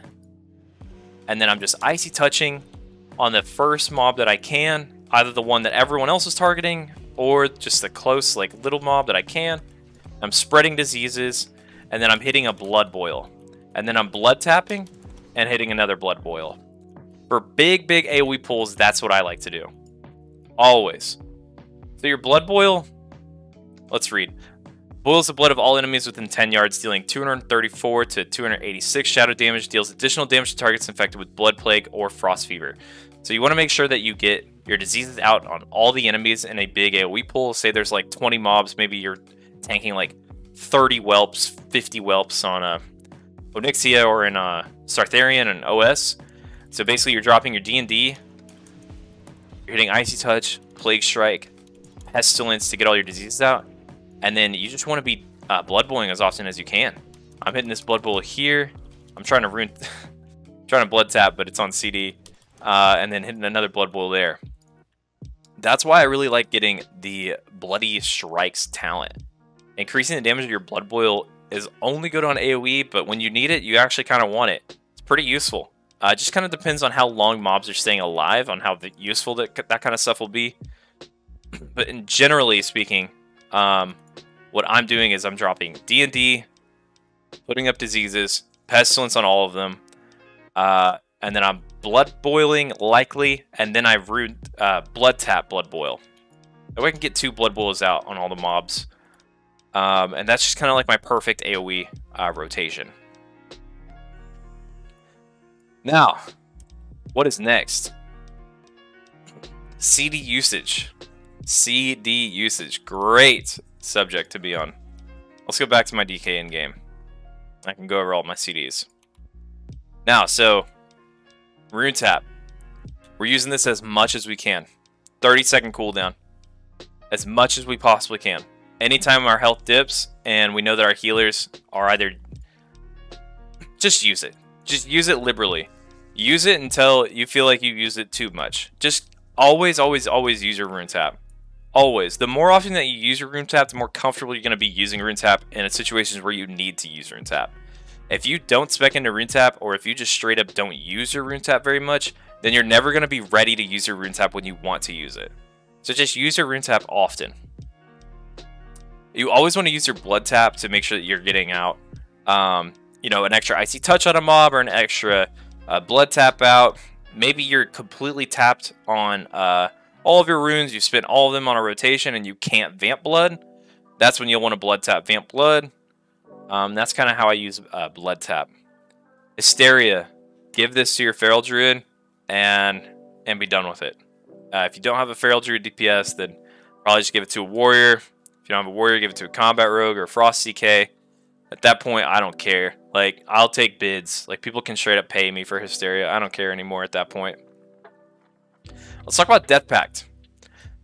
and then I'm just Icy Touching on the first mob that I can, either the one that everyone else is targeting, or just the close, like, little mob that I can. I'm spreading diseases, and then I'm hitting a Blood Boil. And then I'm blood tapping and hitting another Blood Boil. For big AoE pulls, that's what I like to do. Always. So your Blood Boil, let's read. Boils the blood of all enemies within 10 yards, dealing 234 to 286 shadow damage, deals additional damage to targets infected with Blood Plague or Frost Fever. So you want to make sure that you get your diseases out on all the enemies in a big AoE pull. Say there's like 20 mobs, maybe you're tanking like 30 whelps, 50 whelps on Onyxia or in Sartharian and OS. So basically you're dropping your D&D, you're hitting Icy Touch, Plague Strike, Pestilence to get all your diseases out, and then you just want to be Blood Boiling as often as you can. I'm hitting this Blood Boil here. I'm trying to trying to blood tap, but it's on CD, and then hitting another Blood Boil there. That's why I really like getting the Bloody Strikes talent. Increasing the damage of your Blood Boil is only good on AoE, but when you need it, you actually kind of want it. It's pretty useful. It just kind of depends on how long mobs are staying alive, on how useful that kind of stuff will be. But generally speaking, what I'm doing is I'm dropping D&D, putting up diseases, Pestilence on all of them, And then I'm blood boiling likely, and then I blood tap blood boil. That way I can get 2 blood boils out on all the mobs. And that's just kind of like my perfect AoE rotation. Now, what is next? CD usage. CD usage. Great subject to be on. Let's go back to my DK in game. I can go over all my CDs. Now, so Runetap. We're using this as much as we can. 30-second cooldown. As much as we possibly can. Anytime our health dips and we know that our healers are either... Just use it. Just use it liberally. Use it until you feel like you use it too much. Just always, always, always use your Runetap. Always. The more often that you use your Runetap, the more comfortable you're going to be using Runetap in situations where you need to use Runetap. If you don't spec into Runetap, or if you just straight up don't use your Runetap very much, then you're never going to be ready to use your Runetap when you want to use it. So just use your Runetap often. You always want to use your blood tap to make sure that you're getting out, you know, an extra icy touch on a mob or an extra blood tap out. Maybe you're completely tapped on all of your runes. You spent all of them on a rotation and you can't vamp blood. That's when you'll want to blood tap vamp blood. That's kind of how I use blood tap. Hysteria. Give this to your feral druid and be done with it. If you don't have a feral druid DPS, then probably just give it to a warrior. If you don't have a warrior, give it to a combat rogue or a frost DK. At that point, I don't care. Like, I'll take bids. Like, people can straight up pay me for Hysteria. I don't care anymore at that point. Let's talk about Death Pact.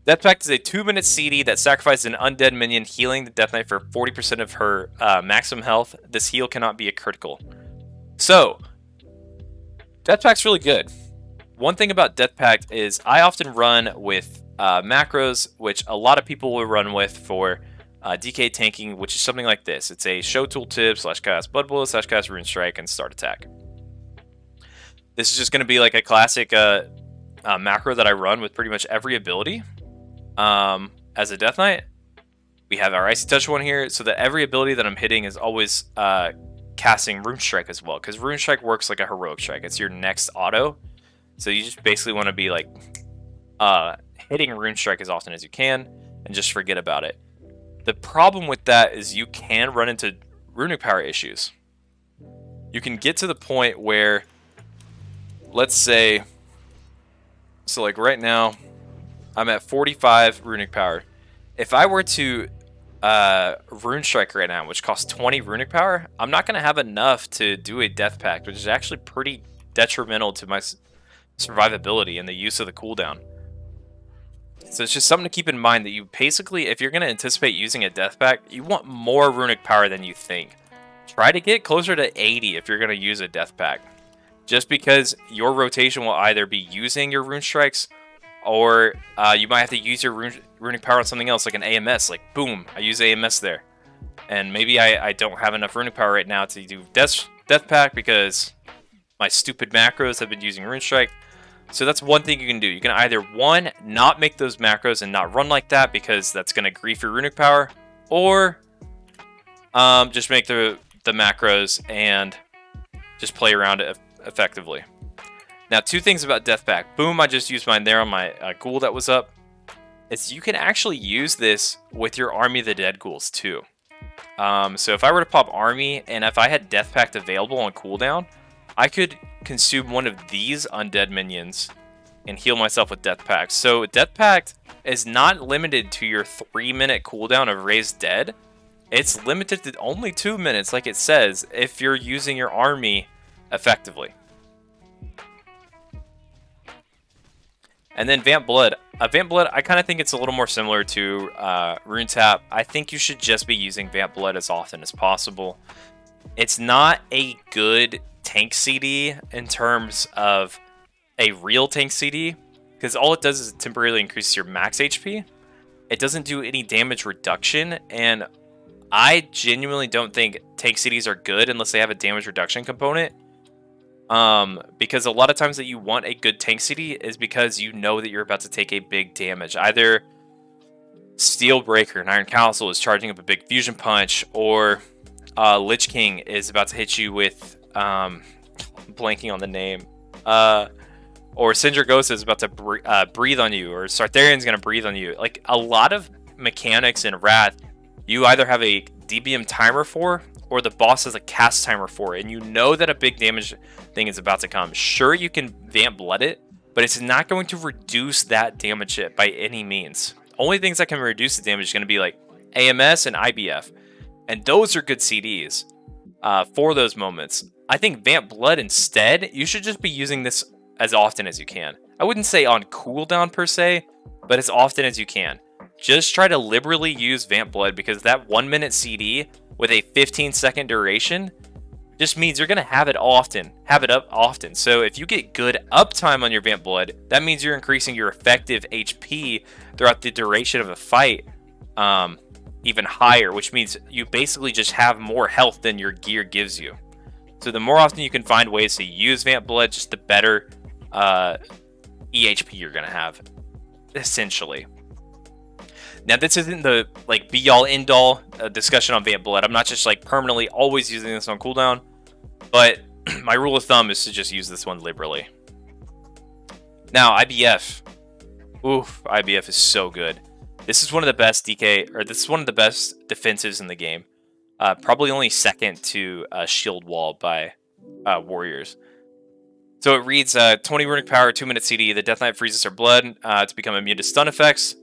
Death Pact is a 2-minute CD that sacrifices an undead minion, healing the Death Knight for 40% of her maximum health. This heal cannot be a critical. So, Death Pact's really good. One thing about Death Pact is I often run with macros, which a lot of people will run with for DK tanking, which is something like this. It's a show tooltip / cast blood boil / cast rune strike and start attack. This is just going to be like a classic macro that I run with pretty much every ability. As a Death Knight, we have our Icy Touch one here, so that every ability that I'm hitting is always casting Rune Strike as well, because Rune Strike works like a Heroic Strike. It's your next auto, so you just basically want to be like hitting Rune Strike as often as you can, and just forget about it. The problem with that is you can run into runic power issues. You can get to the point where, let's say, so like right now, I'm at 45 runic power. If I were to Rune Strike right now, which costs 20 runic power, I'm not going to have enough to do a Death Pact, which is actually pretty detrimental to my survivability and the use of the cooldown. So it's just something to keep in mind that you basically, if you're going to anticipate using a Death Pact, you want more runic power than you think. Try to get closer to 80 if you're going to use a Death Pact. Just because your rotation will either be using your Rune Strikes, or you might have to use your runic power on something else, like an AMS. Like, boom, I use AMS there. And maybe I don't have enough runic power right now to do Death Pact because my stupid macros have been using Rune Strike. So that's one thing you can do. You can either, one, not make those macros and not run like that because that's going to grief your runic power, or just make the macros and just play around it effectively. Now, 2 things about Death Pact. Boom, I just used mine there on my ghoul that was up. It's you can actually use this with your Army of the Dead ghouls too. So if I were to pop Army, and if I had Death Pact available on cooldown, I could consume one of these undead minions and heal myself with Death Pact. So Death Pact is not limited to your 3-minute cooldown of Raised Dead. It's limited to only 2 minutes, like it says, if you're using your army effectively. And then Vamp Blood. Vamp Blood, I kind of think it's a little more similar to Runetap. I think you should just be using Vamp Blood as often as possible. It's not a good tank CD in terms of a real tank CD, because all it does is temporarily increase your max HP. It doesn't do any damage reduction, and I genuinely don't think tank CDs are good unless they have a damage reduction component. Because a lot of times that you want a good tank CD is because you know that you're about to take a big damage. Either Steel Breaker and Iron Council is charging up a big fusion punch, or Lich King is about to hit you with I'm blanking on the name. Or Sindragosa is about to breathe on you, or Sartharian's going to breathe on you. Like, a lot of mechanics in Wrath, you either have a DBM timer for, or the boss has a cast timer for, and you know that a big damage thing is about to come. Sure, you can Vamp Blood it, but it's not going to reduce that damage hit by any means. Only things that can reduce the damage is going to be like AMS and IBF, and those are good CDs for those moments. I think Vamp Blood instead, you should just be using this as often as you can. I wouldn't say on cooldown per se, but as often as you can. Just try to liberally use Vamp Blood, because that 1 minute CD with a 15-second duration just means you're going to have it up often. So if you get good uptime on your Vamp Blood, that means you're increasing your effective HP throughout the duration of a fight even higher, which means you basically just have more health than your gear gives you. So the more often you can find ways to use Vamp Blood, just the better EHP you're going to have, essentially. Now, this isn't the like be-all, end-all discussion on Vamp Blood. I'm not just like permanently always using this on cooldown, but my rule of thumb is to just use this one liberally. Now, IBF. Oof, IBF is so good. This is one of the best this is one of the best defensives in the game. Probably only second to Shield Wall by Warriors. So it reads 20 runic power, 2 minute CD. The Death Knight freezes her blood to become immune to stun effects.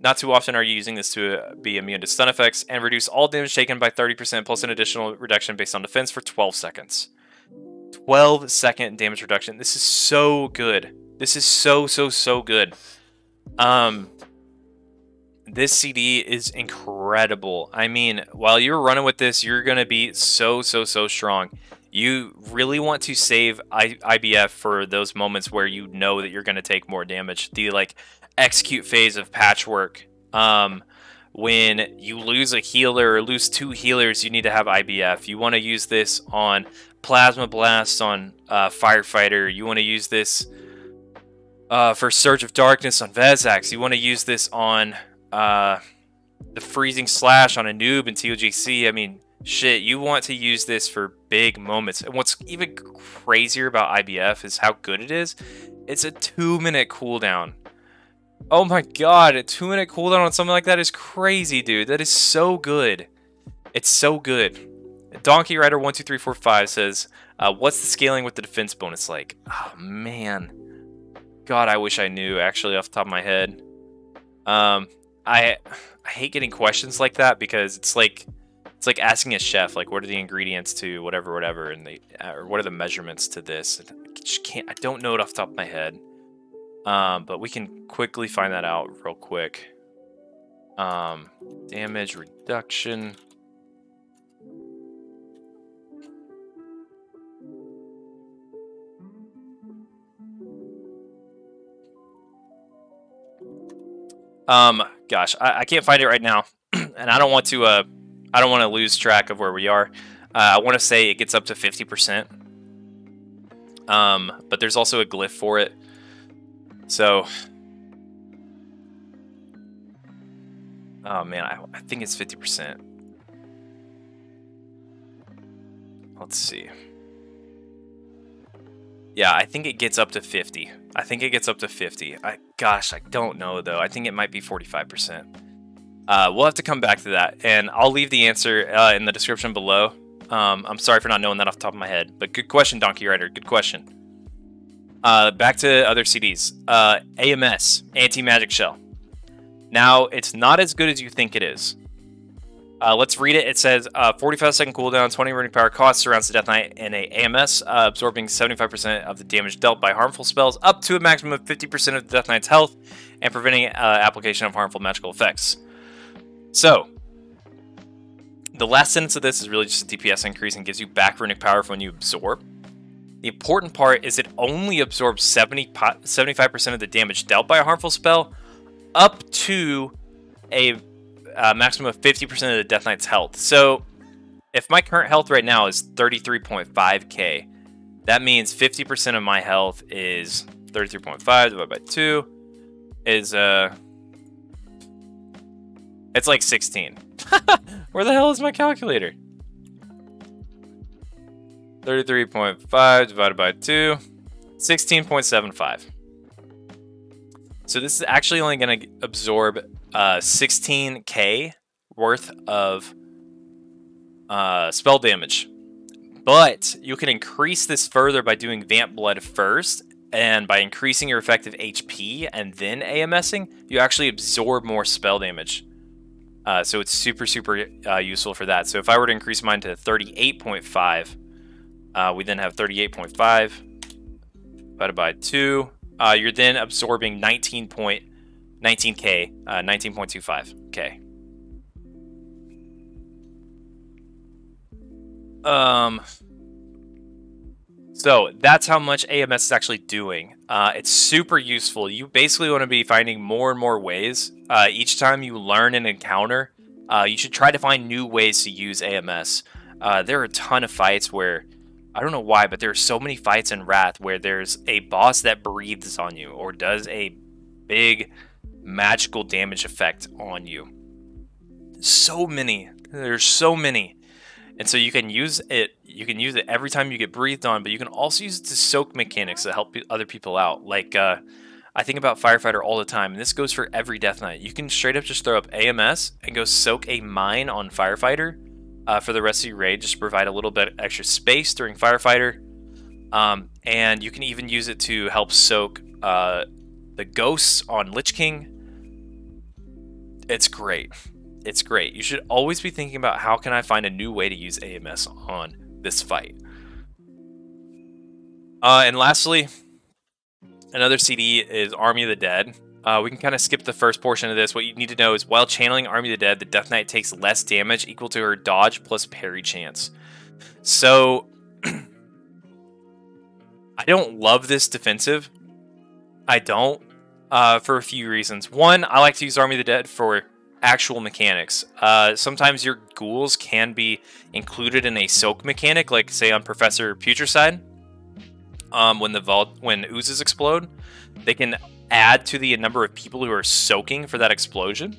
Not too often are you using this to be immune to stun effects, and reduce all damage taken by 30% plus an additional reduction based on defense for 12 seconds. 12-second damage reduction. This is so good. This is so good. This CD is incredible. I mean, while you're running with this, you're going to be so strong. You really want to save IBF for those moments where you know that you're going to take more damage. The like execute phase of Patchwork. When you lose a healer or lose 2 healers, you need to have IBF. You want to use this on Plasma Blast on Firefighter. You want to use this for Surge of Darkness on Vezax. You want to use this on the Freezing Slash on a noob in TOGC. I mean, shit, you want to use this for big moments. And what's even crazier about IBF is how good it is. It's a 2-minute cooldown. Oh my god, a 2-minute cooldown on something like that is crazy, dude. That is so good. It's so good. Donkey Rider 12345 says, what's the scaling with the defense bonus like? Oh man. God, I wish I knew, actually, off the top of my head. I hate getting questions like that, because it's like asking a chef, like, what are the ingredients to whatever, and or what are the measurements to this? I don't know it off the top of my head. But we can quickly find that out real quick. Damage reduction. Gosh, I can't find it right now, and I don't want to lose track of where we are. I want to say it gets up to 50%. But there's also a glyph for it. So, oh man, I think it's 50%. Let's see. Yeah, I think it gets up to 50. I think it gets up to 50. Gosh, I don't know though. I think it might be 45%. We'll have to come back to that, and I'll leave the answer in the description below. I'm sorry for not knowing that off the top of my head, but good question, Donkey Rider. Good question. Back to other CDs. AMS, Anti-Magic Shell. Now, it's not as good as you think it is. Let's read it. It says, 45-second cooldown, 20 runic power cost, surrounds the Death Knight in a AMS, absorbing 75% of the damage dealt by harmful spells, up to a maximum of 50% of the Death Knight's health, and preventing application of harmful magical effects. So, the last sentence of this is really just a DPS increase and gives you back runic power when you absorb. The important part is it only absorbs 75% of the damage dealt by a harmful spell, up to a maximum of 50% of the Death Knight's health. So, if my current health right now is 33.5k, that means 50% of my health is 33.5 divided by 2 is, it's like 16. Where the hell is my calculator? 33.5 divided by 2, 16.75. So this is actually only going to absorb 16k worth of spell damage. But you can increase this further by doing Vamp Blood first, and by increasing your effective HP and then AMSing, you actually absorb more spell damage. So it's super useful for that. So if I were to increase mine to 38.5, we then have 38.5 divided by 2. You're then absorbing 19.25k. So that's how much AMS is actually doing. It's super useful. You basically want to be finding more and more ways. Each time you learn an encounter, you should try to find new ways to use AMS. There are a ton of fights where, I don't know why, but there are so many fights in Wrath where there's a boss that breathes on you or does a big magical damage effect on you. So many. There's so many. And so you can use it every time you get breathed on, but you can also use it to soak mechanics that help other people out. Like, I think about Firefighter all the time, and this goes for every Death Knight. You can straight up just throw up AMS and go soak a mine on Firefighter for the rest of your raid, just to provide a little bit extra space during Firefighter. And you can even use it to help soak the ghosts on Lich King. It's great. It's great. You should always be thinking about how can I find a new way to use AMS on this fight. And lastly, another CD is Army of the Dead. We can kind of skip the first portion of this. What you need to know is while channeling Army of the Dead, the Death Knight takes less damage equal to her dodge plus parry chance. So I don't love this defensive. I don't, for a few reasons. One, I like to use Army of the Dead for actual mechanics. Sometimes your ghouls can be included in a soak mechanic, like say on Professor Putricide. When oozes explode, they can add to the number of people who are soaking for that explosion.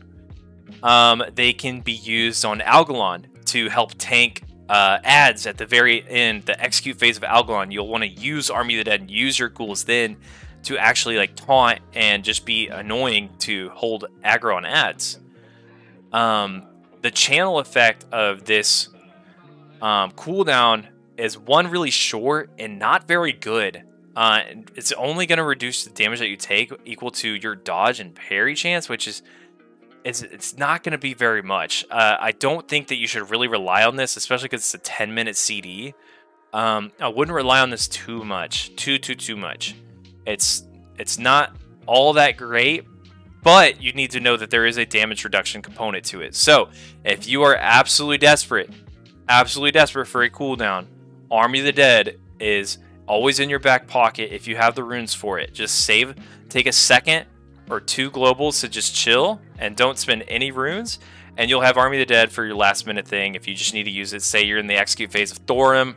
They can be used on Algalon to help tank adds at the very end, the execute phase of Algalon. You'll want to use Army of the Dead and use your ghouls then to actually like taunt and just be annoying to hold aggro on adds. The channel effect of this cooldown is one really short and not very good. It's only going to reduce the damage that you take equal to your dodge and parry chance, which is it's not going to be very much. I don't think that you should really rely on this, especially because it's a 10-minute CD. I wouldn't rely on this too much, too much. It's not all that great. But you need to know that there is a damage reduction component to it. So, if you are absolutely desperate for a cooldown, Army of the Dead is always in your back pocket if you have the runes for it. Just take a second or two globals to just chill and don't spend any runes, and you'll have Army of the Dead for your last minute thing if you just need to use it. Say you're in the execute phase of Thorim,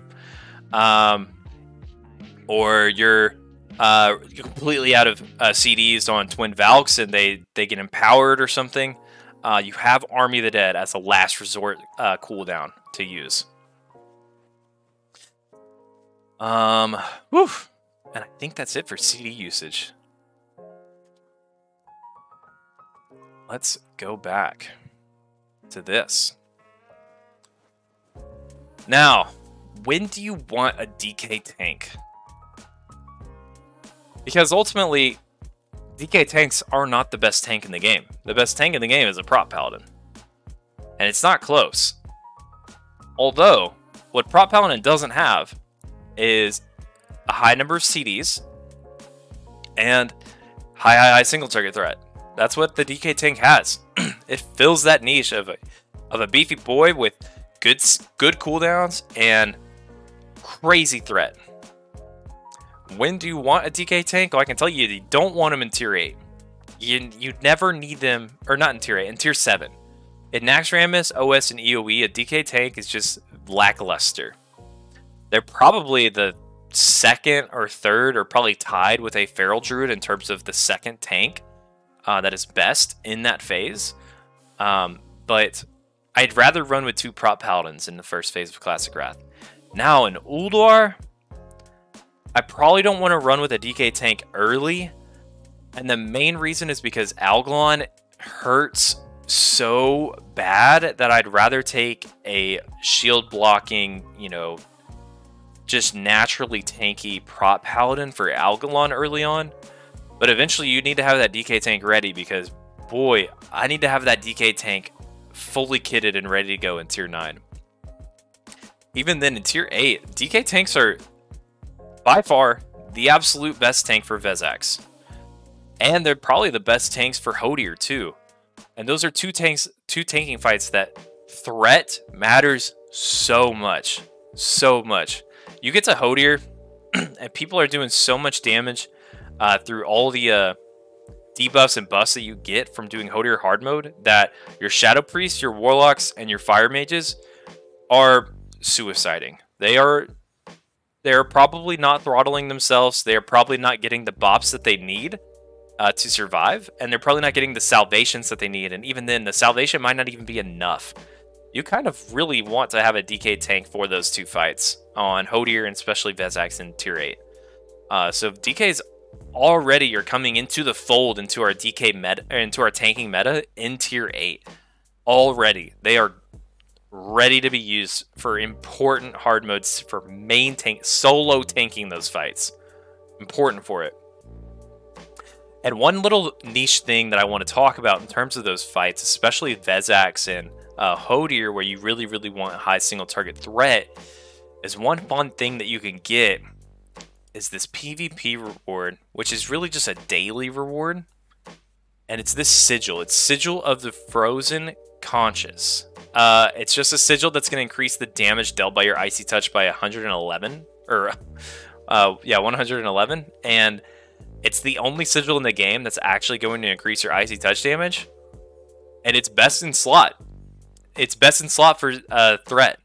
or you're completely out of CDs on Twin Valks and they get empowered or something. You have Army of the Dead as a last resort cooldown to use. Whew. And I think that's it for CD usage. Let's go back to this. Now, when do you want a DK tank? Because ultimately, DK tanks are not the best tank in the game. The best tank in the game is a Prot Paladin. And it's not close. Although, what Prot Paladin doesn't have is a high number of CDs and high single target threat. That's what the DK tank has. It fills that niche of a beefy boy with good cooldowns and crazy threat. When do you want a DK tank? Well, I can tell you, you don't want them in tier 8. You never need them, or not in tier 8, in tier 7. In Naxxramas, OS, and EOE, a DK tank is just lackluster. They're probably the second or third, or probably tied with a Feral Druid in terms of the second tank that is best in that phase. But I'd rather run with 2 Prot Paladins in the first phase of Classic Wrath. Now in Ulduar, I probably don't want to run with a DK tank early. And the main reason is because Algalon hurts so bad that I'd rather take a shield blocking, you know, just naturally tanky prop paladin for Algalon early on. But eventually you need to have that DK tank ready because, boy, I need to have that DK tank fully kitted and ready to go in tier 9. Even then in tier 8, DK tanks are by far the absolute best tank for Vezax. And they're probably the best tanks for Hodier too. And those are two tanking fights that threat matters so much. So much. You get to Hodier and people are doing so much damage through all the debuffs and buffs that you get from doing Hodier hard mode that your Shadow Priests, your Warlocks, and your Fire Mages are suiciding. They're probably not throttling themselves. They are probably not getting the bops that they need to survive, and they're probably not getting the salvations that they need, and even then the salvation might not even be enough. You kind of really want to have a DK tank for those two fights on Hodier and especially Vezax in tier 8. So DKs already are coming into the fold into our DK meta, into our tanking meta in tier 8 already. They are ready to be used for important hard modes for main tank, solo tanking those fights. Important for it. And one little niche thing that I want to talk about in terms of those fights, especially Vezax and Hodier, where you really, really want a high single target threat, is one fun thing that you can get is this PvP reward, which is really just a daily reward. And it's this sigil. It's Sigil of the Frozen Conscious. It's just a sigil that's going to increase the damage dealt by your Icy Touch by 111. Or, yeah, 111. And it's the only sigil in the game that's actually going to increase your Icy Touch damage. And it's best in slot. It's best in slot for threat.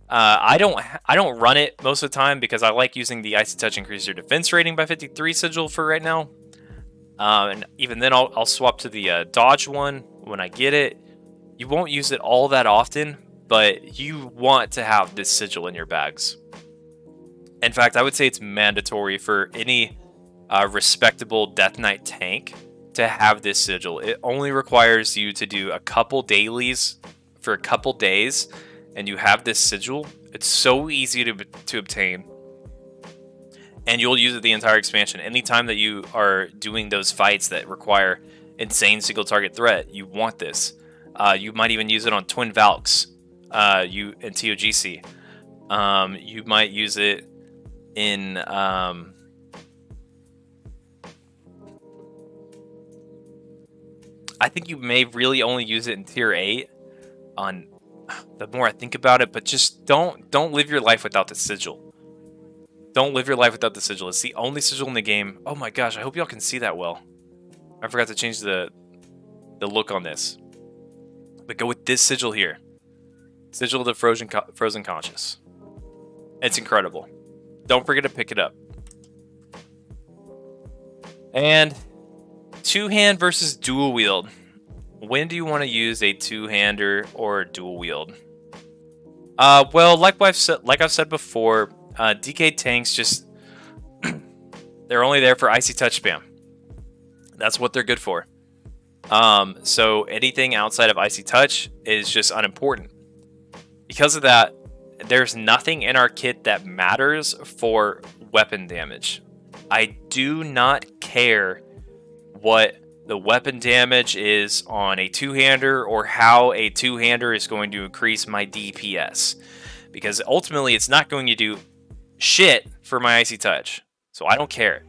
I don't run it most of the time because I like using the Icy Touch increase your defense rating by 53 sigil for right now. And even then I'll swap to the dodge one when I get it. You won't use it all that often, but you want to have this sigil in your bags. In fact, I would say it's mandatory for any respectable Death Knight tank to have this sigil. It only requires you to do a couple dailies for a couple days, and you have this sigil. It's so easy to obtain, and you'll use it the entire expansion. Anytime that you are doing those fights that require insane single target threat, you want this. You might even use it on Twin Valks in TOGC. You might use it in I think you may really only use it in tier 8 on the more I think about it, but just don't live your life without the sigil. Don't live your life without the sigil. It's the only sigil in the game. Oh my gosh, I hope y'all can see that well. I forgot to change the look on this. But go with this sigil here. Sigil of the Frozen Conscious. It's incredible. Don't forget to pick it up. And two-hand versus dual wield. When do you want to use a two-hander or dual wield? Well, like I've said before, DK tanks just they're only there for Icy Touch spam. That's what they're good for. So anything outside of Icy Touch is just unimportant. Because of that, there's nothing in our kit that matters for weapon damage. I do not care what the weapon damage is on a two-hander or how a two-hander is going to increase my DPS. Because ultimately, it's not going to do shit for my Icy Touch. So I don't care.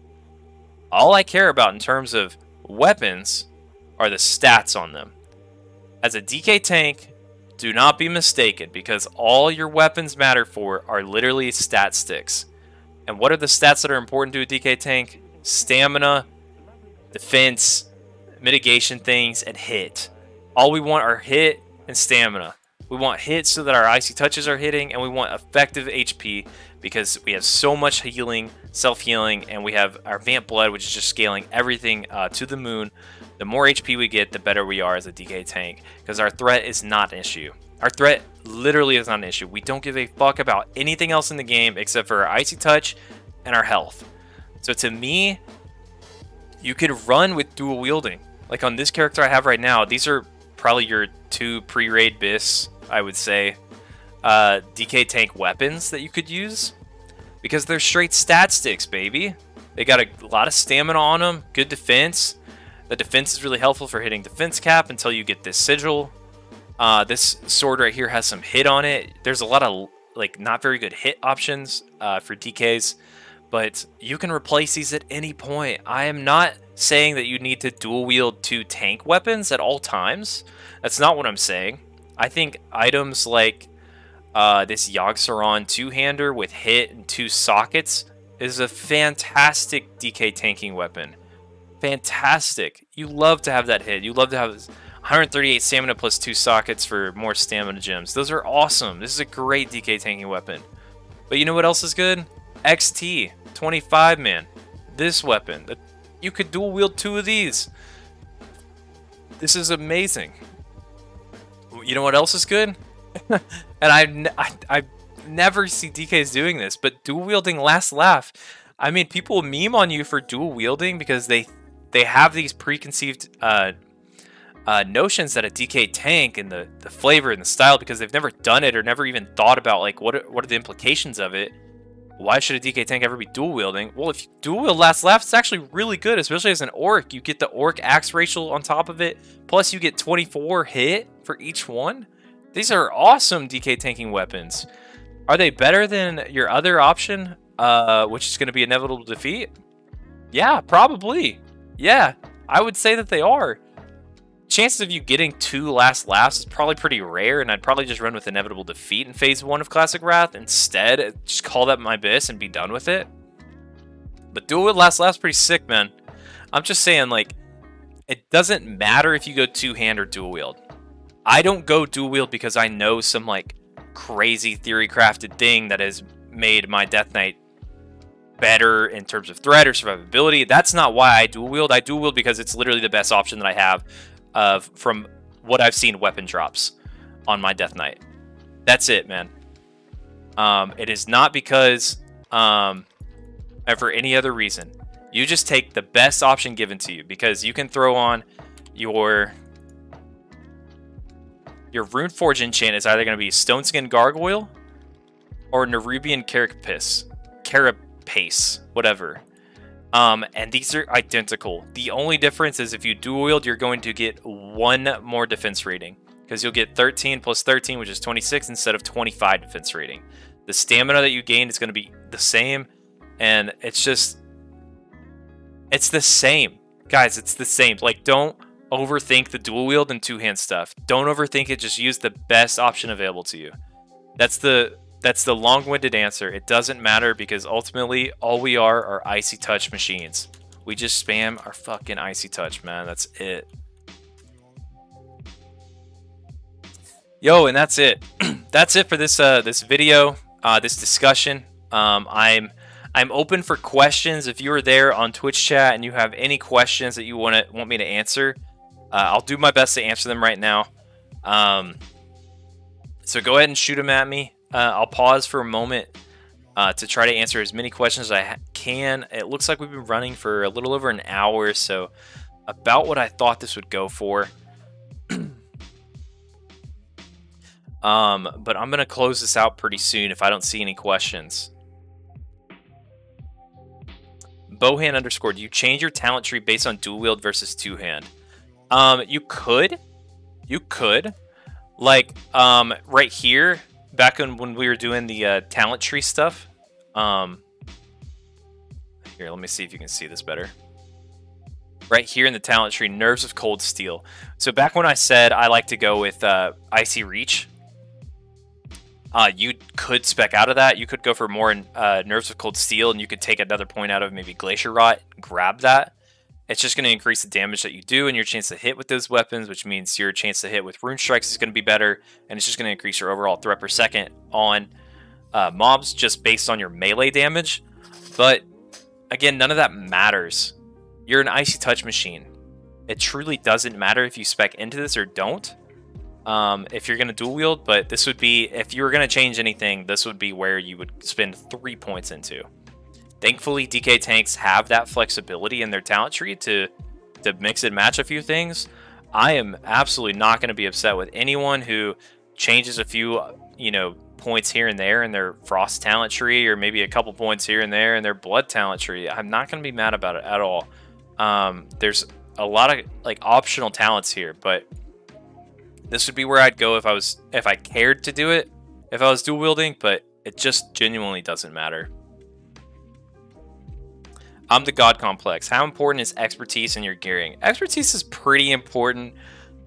All I care about in terms of weapons are the stats on them. As a DK tank, do not be mistaken, because all your weapons matter for are literally stat sticks. And what are the stats that are important to a DK tank? Stamina, defense, mitigation things, and hit. All we want are hit and stamina. We want hit so that our Icy Touches are hitting, and we want effective HP because we have so much healing, self-healing, and we have our Vamp Blood, which is just scaling everything to the moon. The more HP we get, the better we are as a DK tank, because our threat is not an issue. Our threat literally is not an issue. We don't give a fuck about anything else in the game except for our Icy Touch and our health. So to me, you could run with dual wielding. Like on this character I have right now, these are probably your 2 pre-raid bis, I would say, DK tank weapons that you could use. Because they're straight stat sticks, baby. They got a lot of stamina on them, good defense. The defense is really helpful for hitting defense cap until you get this sigil. This sword right here has some hit on it. There's a lot of like not very good hit options for DKs, but you can replace these at any point. I am not saying that you need to dual wield 2 tank weapons at all times. That's not what I'm saying. I think items like this Yogg-Saron 2-hander with hit and 2 sockets is a fantastic DK tanking weapon. Fantastic. You love to have that hit. You love to have 138 stamina plus 2 sockets for more stamina gems. Those are awesome. This is a great DK tanking weapon. But you know what else is good? XT 25, man. This weapon. You could dual wield 2 of these. This is amazing. You know what else is good? And I never see DKs doing this, but dual wielding Last Laugh. I mean, people meme on you for dual wielding because they have these preconceived notions that a DK tank and the flavor and the style, because they've never done it or never even thought about like what are the implications of it. Why should a DK tank ever be dual wielding? Well, if you dual wield Last Laugh, it's actually really good, especially as an orc. You get the orc axe racial on top of it, plus you get 24 hit for each one. These are awesome DK tanking weapons. Are they better than your other option, which is going to be Inevitable Defeat? Yeah, probably. Yeah, I would say that they are. Chances of you getting 2 Last Laughs is probably pretty rare, and I'd probably just run with Inevitable Defeat in Phase 1 of Classic Wrath instead. Just call that my bis and be done with it. But dual wield Last Laugh's pretty sick, man. I'm just saying, like, it doesn't matter if you go 2-hand or dual wield. I don't go dual wield because I know some, like, crazy theory crafted thing that has made my Death Knight better in terms of threat or survivability. That's not why I dual wield. I dual wield because it's literally the best option that I have from what I've seen weapon drops on my Death Knight. That's it, man. It is not because for any other reason. You just take the best option given to you, because you can throw on your Runeforge enchant is either going to be Stoneskin Gargoyle or Nerubian Carapace, whatever. And these are identical. The only difference is if you dual wield, you're going to get 1 more defense rating, because you'll get 13 plus 13, which is 26 instead of 25 defense rating. The stamina that you gain is going to be the same, and it's the same. Guys, it's the same. Like, don't overthink the dual wield and 2-hand stuff. Don't overthink it. Just use the best option available to you. That's the long-winded answer. It doesn't matter, because ultimately all we are Icy Touch machines. We just spam our fucking Icy Touch, man. That's it. Yo, and that's it. That's it for this this video, this discussion. I'm open for questions. If you are there on Twitch chat and you have any questions that you want me to answer, I'll do my best to answer them right now. So go ahead and shoot them at me. I'll pause for a moment to try to answer as many questions as I can. It looks like we've been running for a little over an hour, so about what I thought this would go for. But I'm going to close this out pretty soon if I don't see any questions. Bohan _ do you change your talent tree based on dual wield versus 2-hand? You could. Like, right here, back when we were doing the talent tree stuff. Here, let me see if you can see this better. Right here in the talent tree, Nerves of Cold Steel. So back when I said I like to go with Icy Reach, you could spec out of that. You could go for more Nerves of Cold Steel, and you could take another point out of maybe Glacier Rot, grab that. It's just going to increase the damage that you do and your chance to hit with those weapons, which means your chance to hit with Rune Strikes is going to be better, and it's just going to increase your overall threat per second on mobs just based on your melee damage. But again, none of that matters. You're an Icy Touch machine. It truly doesn't matter if you spec into this or don't. if you're going to dual wield, but this would be, if you were going to change anything, this would be where you would spend 3 points into. Thankfully, DK tanks have that flexibility in their talent tree to mix and match a few things. I am absolutely not going to be upset with anyone who changes a few, you know, points here and there in their Frost talent tree, or maybe a couple points here and there in their Blood talent tree. I'm not going to be mad about it at all. There's a lot of like optional talents here, but this would be where I'd go if I cared to do it, if I was dual wielding, but it just genuinely doesn't matter. I'm the God Complex. How important is expertise in your gearing? Expertise is pretty important,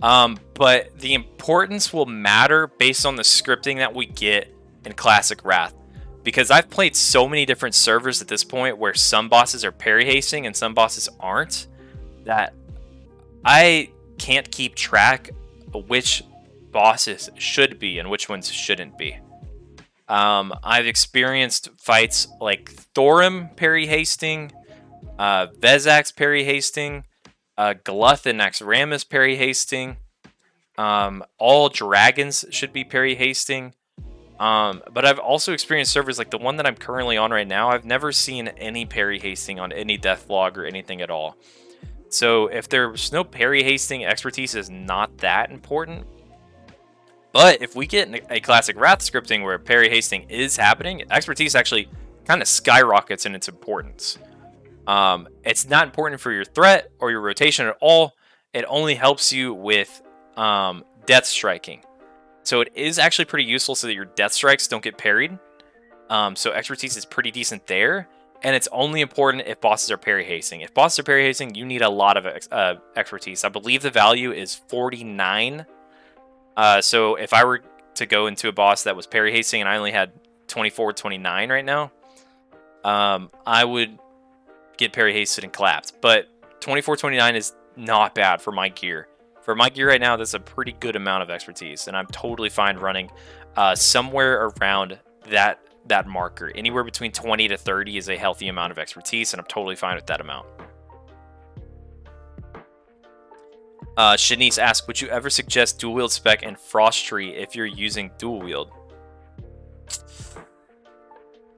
but the importance will matter based on the scripting that we get in Classic Wrath. Because I've played so many different servers at this point where some bosses are parry hasting and some bosses aren't, that I can't keep track of which bosses should be and which ones shouldn't be. I've experienced fights like Thorim parry hasting, Vezak's parry hasting, Glyph and Naxxramas parry hasting. All dragons should be parry hasting. But I've also experienced servers like the one that I'm currently on right now. I've never seen any parry hasting on any death log or anything at all. So if there's no parry hasting, expertise is not that important. But if we get a Classic Wrath scripting where parry hasting is happening, expertise actually kind of skyrockets in its importance. It's not important for your threat or your rotation at all. It only helps you with death striking. So it is actually pretty useful so that your death strikes don't get parried. So expertise is pretty decent there. And it's only important if bosses are parry hasting. If bosses are parry hasting, you need a lot of expertise. I believe the value is 49. So if I were to go into a boss that was parry hasting and I only had 24, 29 right now, I would get parry hasted and clapped. But 24, 29 is not bad for my gear. For my gear right now, that's a pretty good amount of expertise, and I'm totally fine running somewhere around that marker. Anywhere between 20 to 30 is a healthy amount of expertise, and I'm totally fine with that amount. Shanice asks, would you ever suggest dual wield spec and frost tree if you're using dual wield?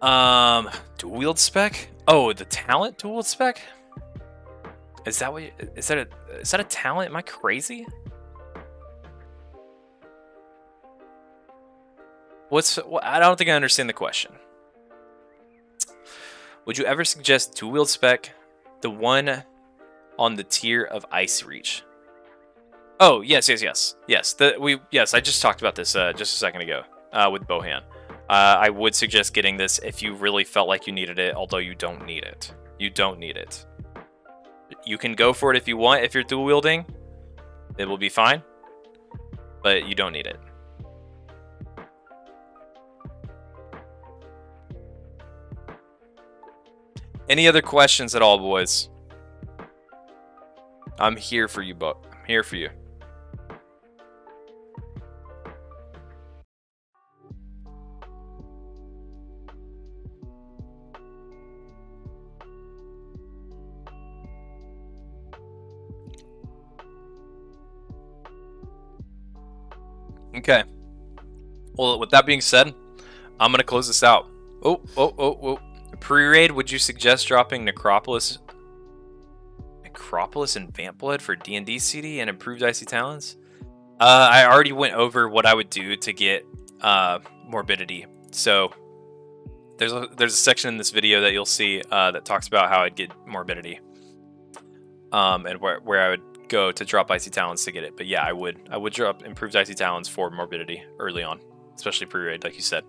Dual wield spec? Oh, the talent dual wield spec? Is that what? Is that a talent? Am I crazy? I don't think I understand the question. Would you ever suggest dual wield spec, the one on the tier of Ice Reach? Oh yes. Yes. I just talked about this just a second ago with Bohan. I would suggest getting this if you really felt like you needed it, although you don't need it. You don't need it. You can go for it if you want. If you're dual wielding, it will be fine, but you don't need it. Any other questions at all, boys? I'm here for you, Buck. I'm here for you. Okay. Well, with that being said, I'm going to close this out. Oh. Pre-raid, would you suggest dropping Necropolis and Vamp Blood for D&D CD and improved Icy Talons? I already went over what I would do to get Morbidity. So there's a section in this video that you'll see that talks about how I'd get Morbidity. And where I would go to drop Icy Talons to get it. But yeah, I would drop improved Icy Talons for Morbidity early on, especially pre-raid, like you said.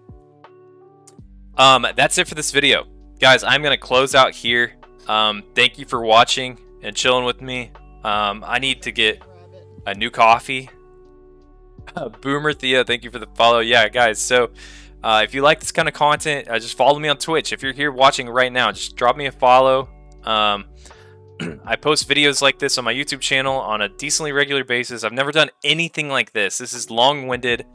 That's it for this video, guys. I'm gonna close out here. Thank you for watching and chilling with me. I need to get a new coffee. Boomer Thea, thank you for the follow. Yeah, guys, so if you like this kind of content, just follow me on Twitch. If you're here watching right now, just drop me a follow. I post videos like this on my YouTube channel on a decently regular basis. I've never done anything like this. This is long-winded.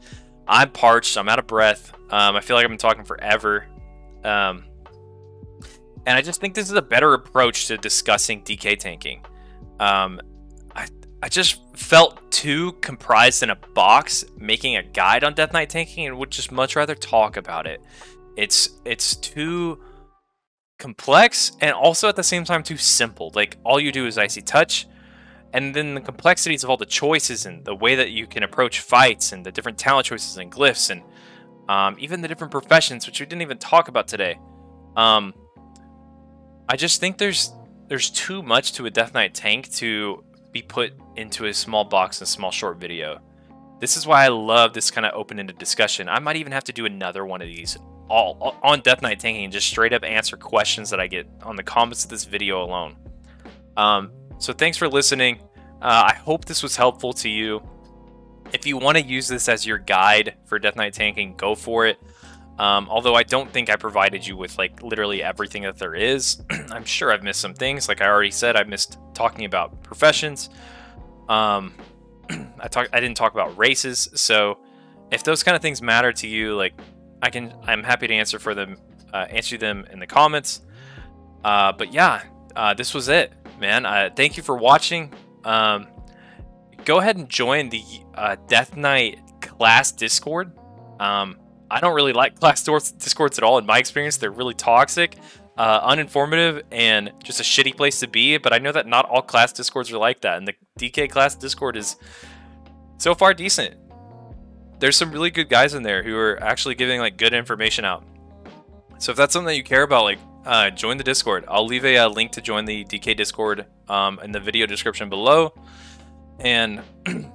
I'm parched. I'm out of breath. I feel like I've been talking forever. And I just think this is a better approach to discussing DK tanking. I just felt too comprised in a box making a guide on Death Knight tanking, and would just much rather talk about it. It's too complex and also at the same time too simple. Like, all you do is Icy Touch, and then the complexities of all the choices and the way that you can approach fights and the different talent choices and glyphs and even the different professions, which we didn't even talk about today. I just think there's too much to a Death Knight tank to be put into a small box and a small short video. This is why I love this kind of open-ended discussion. I might even have to do another one of these all on Death Knight tanking and just straight up answer questions that I get on the comments of this video alone. So thanks for listening. I hope this was helpful to you. If you want to use this as your guide for Death Knight tanking, go for it. Although I don't think I provided you with like literally everything that there is. I'm sure I've missed some things. Like I already said, I missed talking about professions. I didn't talk about races. So if those kind of things matter to you, like I'm happy to answer them in the comments. But yeah, this was it, man. Thank you for watching. Go ahead and join the Death Knight class Discord. I don't really like class Discords at all. In my experience, they're really toxic, uninformative, and just a shitty place to be. But I know that not all class Discords are like that, and the DK class Discord is so far decent. There's some really good guys in there who are actually giving like good information out. So if that's something that you care about, like join the Discord. I'll leave a link to join the DK Discord in the video description below. And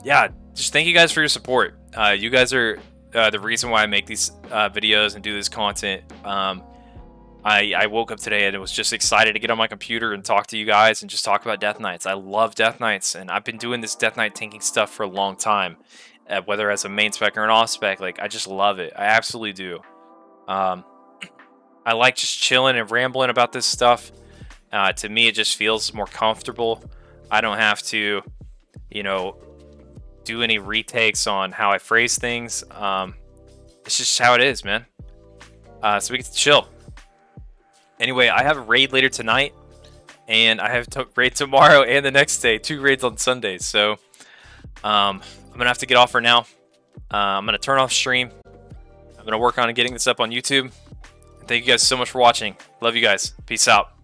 yeah, just thank you guys for your support. You guys are the reason why I make these videos and do this content. I woke up today and was just excited to get on my computer and talk to you guys and just talk about Death Knights. I love Death Knights, and I've been doing this Death Knight tanking stuff for a long time. Whether as a main spec or an off spec, like I just love it. I absolutely do. I like just chilling and rambling about this stuff. To me, it just feels more comfortable. I don't have to, you know, do any retakes on how I phrase things. It's just how it is, man. So we get to chill. Anyway, I have a raid later tonight, and I have a raid tomorrow and the next day. 2 raids on Sundays. So I'm gonna have to get off for now. I'm gonna turn off stream. I'm gonna work on getting this up on YouTube. Thank you guys so much for watching. Love you guys. Peace out.